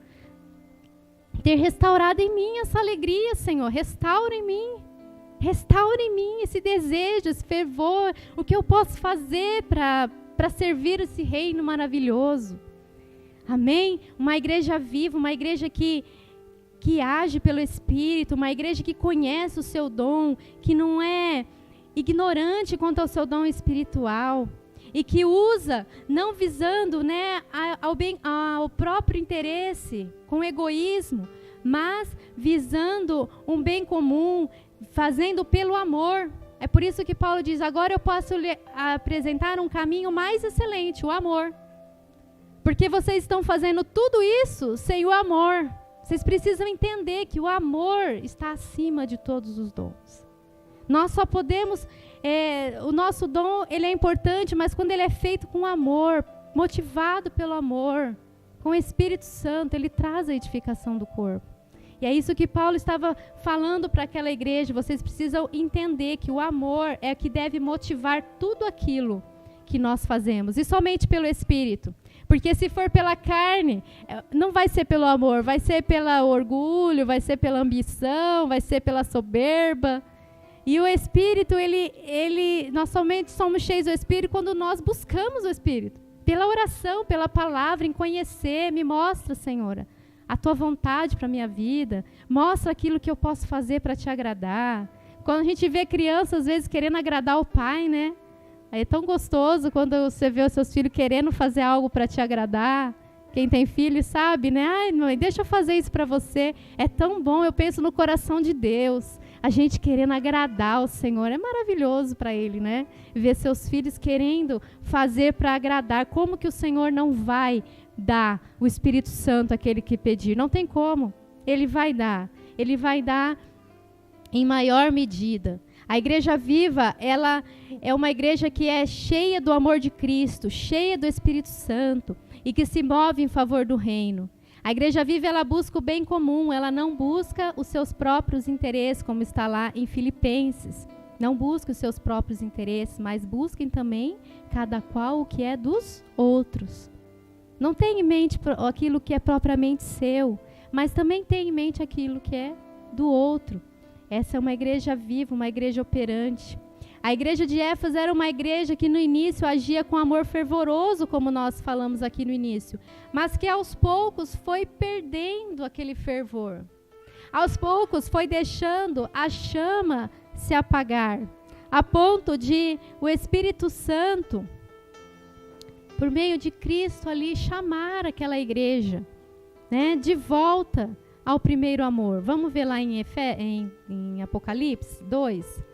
ter restaurado em mim essa alegria, Senhor. Restaura em mim. Restaura em mim esse desejo, esse fervor. O que eu posso fazer para servir esse reino maravilhoso. Amém? Uma igreja viva, uma igreja que age pelo Espírito, uma igreja que conhece o seu dom, que não é ignorante quanto ao seu dom espiritual e que usa, não visando, né, ao próprio interesse, com egoísmo, mas visando um bem comum, fazendo pelo amor. É por isso que Paulo diz, agora eu posso lhe apresentar um caminho mais excelente, o amor. Porque vocês estão fazendo tudo isso sem o amor. Vocês precisam entender que o amor está acima de todos os dons. Nós só podemos, o nosso dom, ele é importante, mas quando ele é feito com amor, motivado pelo amor, com o Espírito Santo, ele traz a edificação do corpo. E é isso que Paulo estava falando para aquela igreja. Vocês precisam entender que o amor é que deve motivar tudo aquilo que nós fazemos, e somente pelo Espírito. Porque se for pela carne, não vai ser pelo amor, vai ser pelo orgulho, vai ser pela ambição, vai ser pela soberba. E o Espírito, nós somente somos cheios do Espírito quando nós buscamos o Espírito. Pela oração, pela palavra, em conhecer, me mostra, Senhor, a tua vontade para a minha vida. Mostra aquilo que eu posso fazer para te agradar. Quando a gente vê criança, às vezes, querendo agradar o pai, né? Aí é tão gostoso quando você vê os seus filhos querendo fazer algo para te agradar. Quem tem filho sabe, né? Ai, mãe, deixa eu fazer isso para você. É tão bom, eu penso no coração de Deus. A gente querendo agradar o Senhor. É maravilhoso para Ele, né? Ver seus filhos querendo fazer para agradar. Como que o Senhor não vai dar o Espírito Santo àquele que pedir? Não tem como. Ele vai dar. Ele vai dar em maior medida. A Igreja Viva, ela é uma igreja que é cheia do amor de Cristo, cheia do Espírito Santo e que se move em favor do reino. A Igreja Viva, ela busca o bem comum, ela não busca os seus próprios interesses, como está lá em Filipenses. Não busca os seus próprios interesses, mas busquem também cada qual o que é dos outros. Não tenha em mente aquilo que é propriamente seu, mas também tenha em mente aquilo que é do outro. Essa é uma igreja viva, uma igreja operante. A igreja de Éfeso era uma igreja que no início agia com amor fervoroso, como nós falamos aqui no início, mas que aos poucos foi perdendo aquele fervor. Aos poucos foi deixando a chama se apagar, a ponto de o Espírito Santo, por meio de Cristo ali, chamar aquela igreja, né, de volta ao primeiro amor. Vamos ver lá em Apocalipse 2.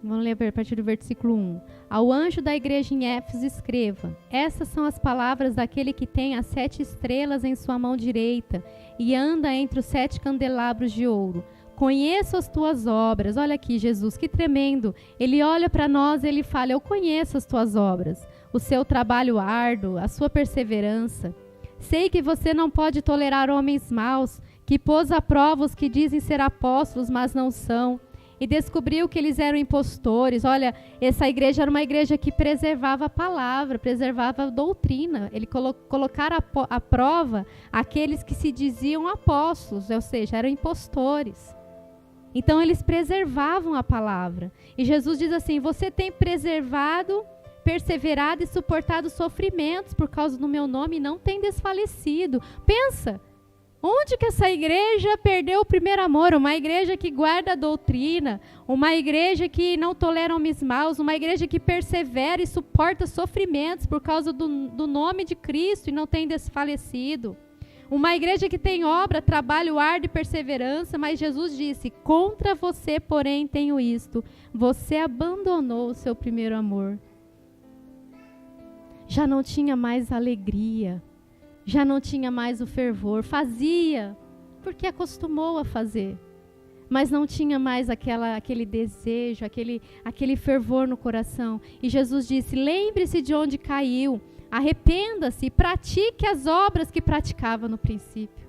Vamos ler a partir do versículo 1. Ao anjo da igreja em Éfeso escreva: essas são as palavras daquele que tem as 7 estrelas em sua mão direita e anda entre os 7 candelabros de ouro. Conheço as tuas obras. Olha aqui, Jesus, que tremendo. Ele olha para nós e ele fala: eu conheço as tuas obras, o seu trabalho árduo, a sua perseverança. Sei que você não pode tolerar homens maus, que pôs à prova os que dizem ser apóstolos, mas não são. E descobriu que eles eram impostores. Olha, essa igreja era uma igreja que preservava a palavra, preservava a doutrina. Ele colocaram à prova aqueles que se diziam apóstolos, ou seja, eram impostores. Então, eles preservavam a palavra. E Jesus diz assim: você tem preservado, perseverado e suportado sofrimentos por causa do meu nome e não tem desfalecido. Pensa! Onde que essa igreja perdeu o primeiro amor? Uma igreja que guarda a doutrina, uma igreja que não tolera homens maus, uma igreja que persevera e suporta sofrimentos por causa do nome de Cristo e não tem desfalecido. Uma igreja que tem obra, trabalho árduo e perseverança, mas Jesus disse: contra você, porém, tenho isto: você abandonou o seu primeiro amor. Já não tinha mais alegria. Já não tinha mais o fervor, fazia, porque acostumou a fazer, mas não tinha mais aquele desejo, aquele fervor no coração. E Jesus disse: lembre-se de onde caiu, arrependa-se e pratique as obras que praticava no princípio.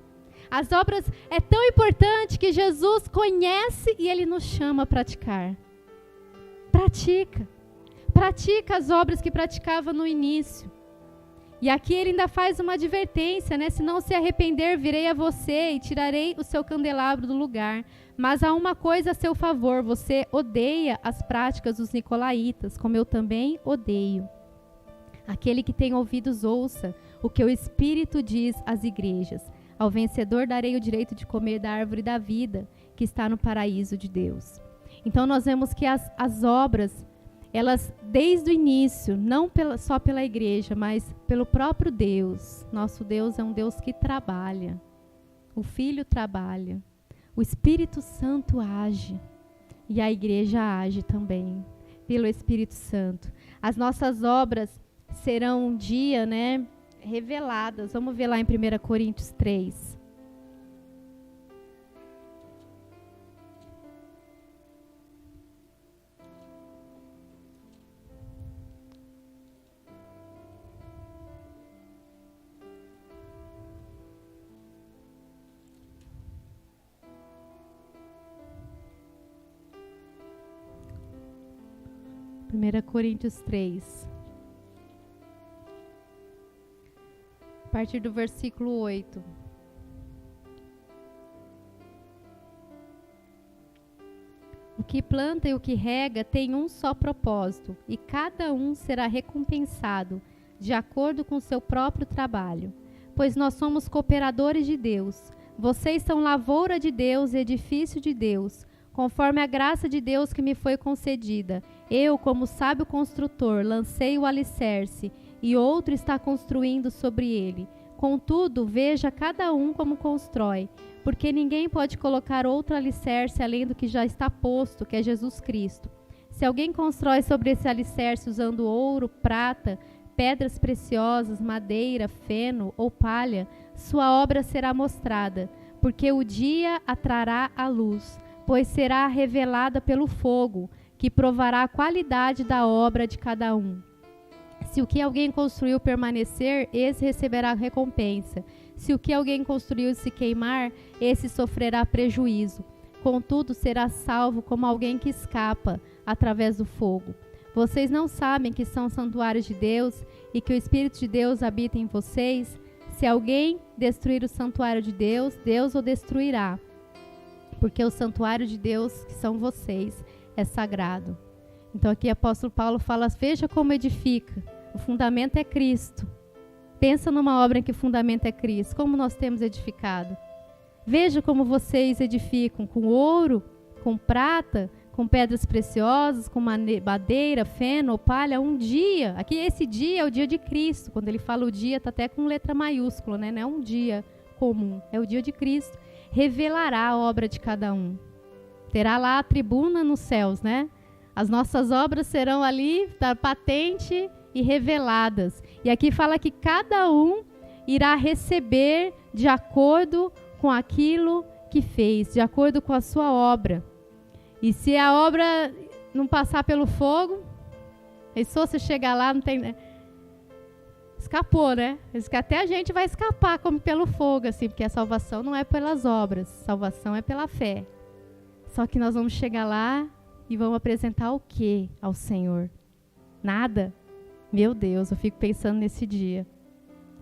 As obras é tão importante que Jesus conhece e Ele nos chama a praticar. Pratica as obras que praticava no início. E aqui ele ainda faz uma advertência, né? Se não se arrepender, virei a você e tirarei o seu candelabro do lugar. Mas há uma coisa a seu favor: você odeia as práticas dos nicolaítas, como eu também odeio. Aquele que tem ouvidos, ouça o que o Espírito diz às igrejas. Ao vencedor darei o direito de comer da árvore da vida, que está no paraíso de Deus. Então nós vemos que as obras, elas desde o início, não só pela igreja, mas pelo próprio Deus. Nosso Deus é um Deus que trabalha. O Filho trabalha. O Espírito Santo age. E a igreja age também, pelo Espírito Santo. As nossas obras serão um dia, reveladas. Vamos ver lá em 1 Coríntios 3. Primeira Coríntios 3. A partir do versículo 8. O que planta e o que rega tem um só propósito, e cada um será recompensado de acordo com seu próprio trabalho. Pois nós somos cooperadores de Deus. Vocês são lavoura de Deus e edifício de Deus, conforme a graça de Deus que me foi concedida. Eu, como sábio construtor, lancei o alicerce, e outro está construindo sobre ele. Contudo, veja cada um como constrói, porque ninguém pode colocar outro alicerce além do que já está posto, que é Jesus Cristo. Se alguém constrói sobre esse alicerce usando ouro, prata, pedras preciosas, madeira, feno ou palha, sua obra será mostrada, porque o dia a trará à luz, pois será revelada pelo fogo, que provará a qualidade da obra de cada um. Se o que alguém construiu permanecer, esse receberá recompensa. Se o que alguém construiu se queimar, esse sofrerá prejuízo. Contudo, será salvo como alguém que escapa através do fogo. Vocês não sabem que são santuários de Deus e que o Espírito de Deus habita em vocês? Se alguém destruir o santuário de Deus, Deus o destruirá. Porque o santuário de Deus, que são vocês, é sagrado. Então aqui o apóstolo Paulo fala, veja como edifica. O fundamento é Cristo. Pensa numa obra em que o fundamento é Cristo. Como nós temos edificado. Veja como vocês edificam com ouro, com prata, com pedras preciosas, com madeira, feno ou palha. Um dia, aqui esse dia é o dia de Cristo. Quando ele fala o dia, está até com letra maiúscula, né? Não é um dia comum, é o dia de Cristo. Revelará a obra de cada um. Terá lá a tribuna nos céus, né? As nossas obras serão ali, tá, patente e reveladas. E aqui fala que cada um irá receber de acordo com aquilo que fez, de acordo com a sua obra. E se a obra não passar pelo fogo, e se você chegar lá, não tem... Escapou, né? Diz que até a gente vai escapar como pelo fogo, assim, porque a salvação não é pelas obras, salvação é pela fé. Só que nós vamos chegar lá e vamos apresentar o quê ao Senhor? Nada? Meu Deus, eu fico pensando nesse dia.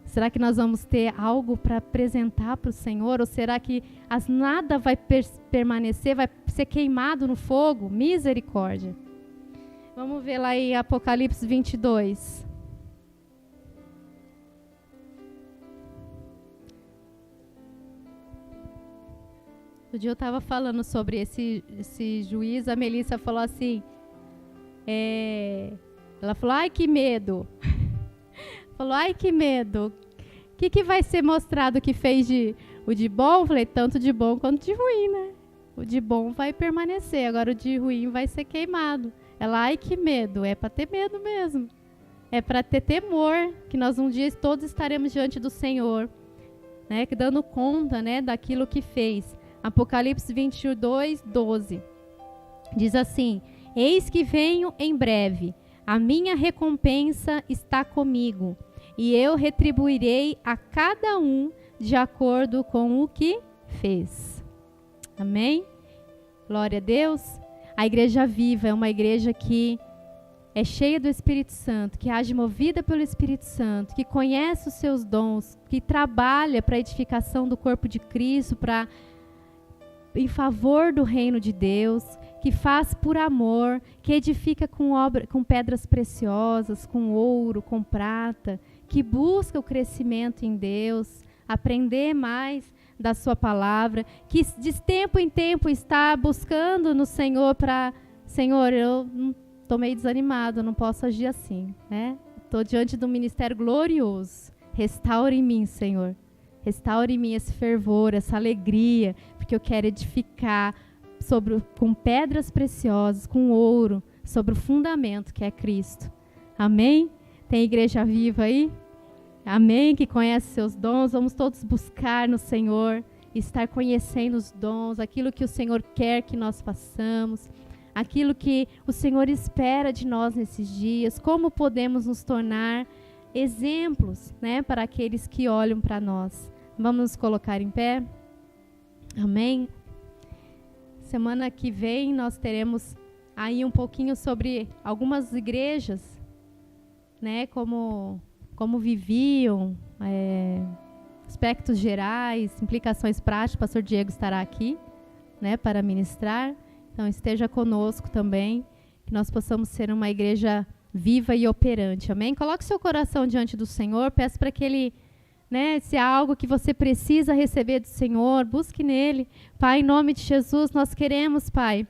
Será que nós vamos ter algo para apresentar para o Senhor? Ou será que nada vai permanecer, vai ser queimado no fogo? Misericórdia. Vamos ver lá em Apocalipse 22. O dia eu estava falando sobre esse juiz, a Melissa falou assim, ela falou, ai que medo, falou, ai que medo, o que vai ser mostrado que fez o de bom? Eu falei, tanto de bom quanto de ruim, né? O de bom vai permanecer, agora o de ruim vai ser queimado. Ela, ai que medo, é para ter medo mesmo, é para ter temor, que nós um dia todos estaremos diante do Senhor, né? Dando conta, né, daquilo que fez. Apocalipse 22, 12. Diz assim, eis que venho em breve, a minha recompensa está comigo, e eu retribuirei a cada um de acordo com o que fez. Amém? Glória a Deus. A igreja viva é uma igreja que é cheia do Espírito Santo, que age movida pelo Espírito Santo, que conhece os seus dons, que trabalha para a edificação do corpo de Cristo, em favor do reino de Deus, que faz por amor, que edifica com pedras preciosas, com ouro, com prata, que busca o crescimento em Deus, aprender mais da sua palavra, que de tempo em tempo está buscando no Senhor para, Senhor, eu estou meio desanimado, não posso agir assim, né? Estou diante de um ministério glorioso. Restaure em mim, Senhor. Restaure em mim esse fervor, essa alegria, porque eu quero edificar com pedras preciosas, com ouro, sobre o fundamento que é Cristo. Amém? Tem igreja viva aí? Amém? Que conhece seus dons. Vamos todos buscar no Senhor, estar conhecendo os dons, aquilo que o Senhor quer que nós façamos, aquilo que o Senhor espera de nós nesses dias, como podemos nos tornar exemplos, né, para aqueles que olham para nós. Vamos nos colocar em pé? Amém? Semana que vem nós teremos aí um pouquinho sobre algumas igrejas, né, como viviam, aspectos gerais, implicações práticas. O pastor Diego estará aqui, né, para ministrar. Então esteja conosco também, que nós possamos ser uma igreja viva e operante. Amém? Coloque seu coração diante do Senhor, peça para que Ele, né, se há algo que você precisa receber do Senhor, busque nele. Pai, em nome de Jesus, nós queremos, Pai,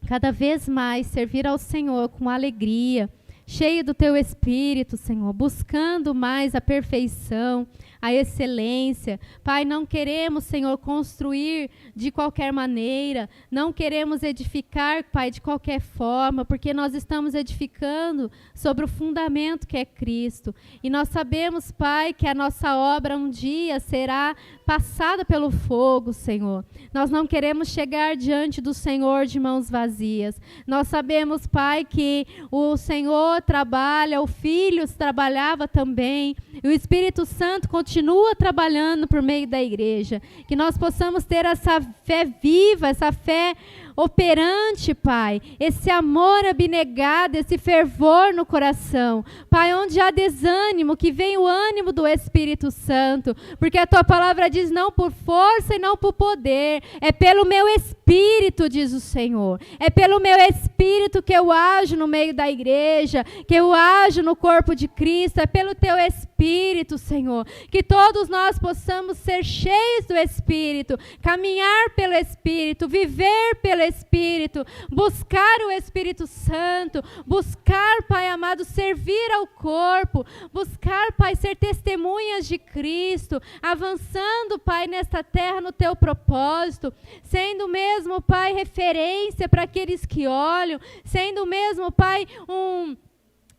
cada vez mais servir ao Senhor com alegria, cheio do Teu Espírito, Senhor, buscando mais a perfeição, a excelência. Pai, não queremos, Senhor, construir de qualquer maneira, não queremos edificar, Pai, de qualquer forma, porque nós estamos edificando sobre o fundamento que é Cristo. E nós sabemos, Pai, que a nossa obra um dia será passada pelo fogo, Senhor. Nós não queremos chegar diante do Senhor de mãos vazias. Nós sabemos, Pai, que o Senhor trabalha, o Filho trabalhava também, e o Espírito Santo continua trabalhando por meio da igreja. Que nós possamos ter essa fé viva, essa fé operante, Pai, esse amor abnegado, esse fervor no coração. Pai, onde há desânimo, que venha o ânimo do Espírito Santo, porque a Tua palavra diz não por força e não por poder, é pelo meu Espírito, diz o Senhor. É pelo meu Espírito que eu ajo no meio da igreja, que eu ajo no corpo de Cristo, é pelo Teu Espírito, Senhor, que todos nós possamos ser cheios do Espírito, caminhar pelo Espírito, viver pelo Espírito, buscar o Espírito Santo, buscar, Pai amado, servir ao corpo, buscar, Pai, ser testemunhas de Cristo, avançando, Pai, nesta terra no Teu propósito, sendo mesmo, Pai, referência para aqueles que olham, sendo mesmo, Pai, um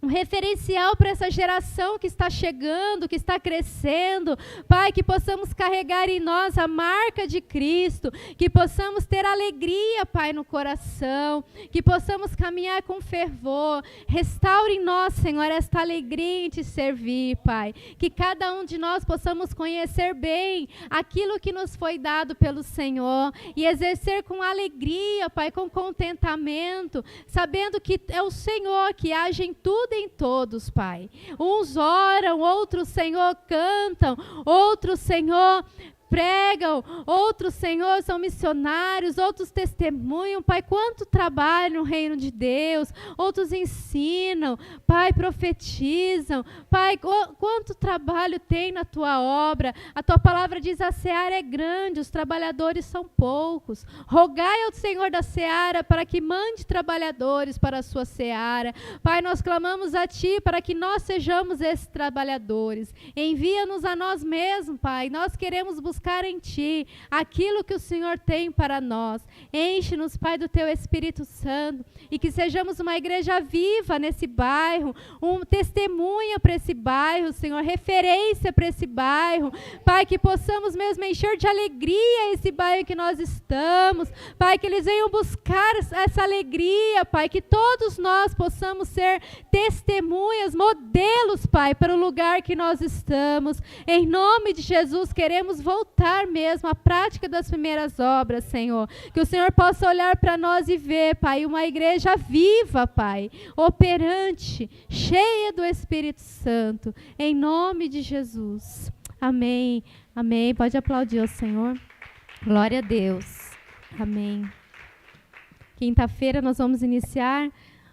referencial para essa geração que está chegando, que está crescendo. Pai, que possamos carregar em nós a marca de Cristo, que possamos ter alegria, Pai, no coração, que possamos caminhar com fervor. Restaure em nós, Senhor, esta alegria em Te servir, Pai. Que cada um de nós possamos conhecer bem aquilo que nos foi dado pelo Senhor e exercer com alegria, Pai, com contentamento, sabendo que é o Senhor que age em tudo em todos, Pai. Uns oram, outros, Senhor, cantam, outros, Senhor, pregam, outros, Senhor, são missionários, outros testemunham, Pai, quanto trabalho no reino de Deus, outros ensinam, Pai, profetizam, Pai, quanto trabalho tem na Tua obra. A Tua palavra diz, a seara é grande, os trabalhadores são poucos. Rogai ao Senhor da seara para que mande trabalhadores para a sua seara. Pai, nós clamamos a Ti para que nós sejamos esses trabalhadores. Envia-nos a nós mesmos, Pai, nós queremos buscar em Ti aquilo que o Senhor tem para nós. Enche-nos, Pai, do Teu Espírito Santo, e que sejamos uma igreja viva nesse bairro, testemunha para esse bairro, Senhor, referência para esse bairro. Pai, que possamos mesmo encher de alegria esse bairro que nós estamos. Pai, que eles venham buscar essa alegria, Pai, que todos nós possamos ser testemunhas, modelos, Pai, para o lugar que nós estamos. Em nome de Jesus, queremos voltar mesmo à prática das primeiras obras, Senhor. Que o Senhor possa olhar para nós e ver, Pai, uma igreja viva, Pai, operante, cheia do Espírito Santo. Em nome de Jesus. Amém. Amém. Pode aplaudir ao Senhor. Glória a Deus. Amém. Quinta-feira nós vamos iniciar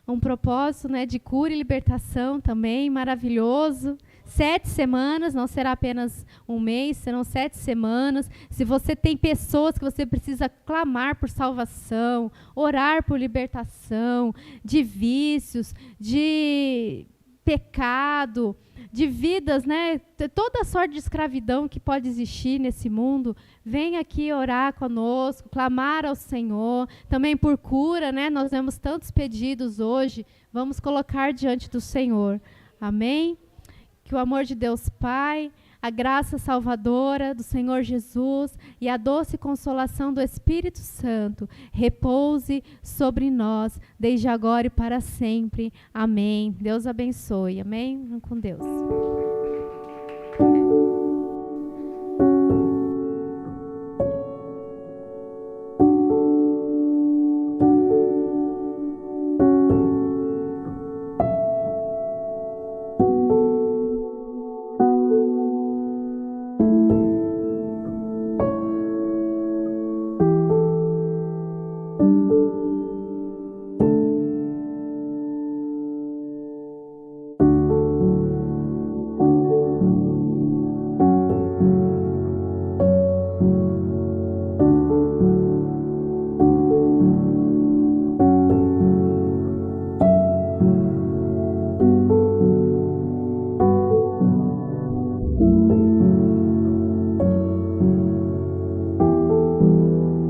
um propósito, né, de cura e libertação também, maravilhoso. 7 semanas, não será apenas um mês, serão 7 semanas. Se você tem pessoas que você precisa clamar por salvação, orar por libertação, de vícios, de pecado, de vidas, né? Toda sorte de escravidão que pode existir nesse mundo, vem aqui orar conosco, clamar ao Senhor, também por cura, né? Nós temos tantos pedidos hoje, vamos colocar diante do Senhor. Amém? Que o amor de Deus Pai, a graça salvadora do Senhor Jesus e a doce consolação do Espírito Santo repouse sobre nós, desde agora e para sempre. Amém. Deus abençoe. Amém? Vamos com Deus.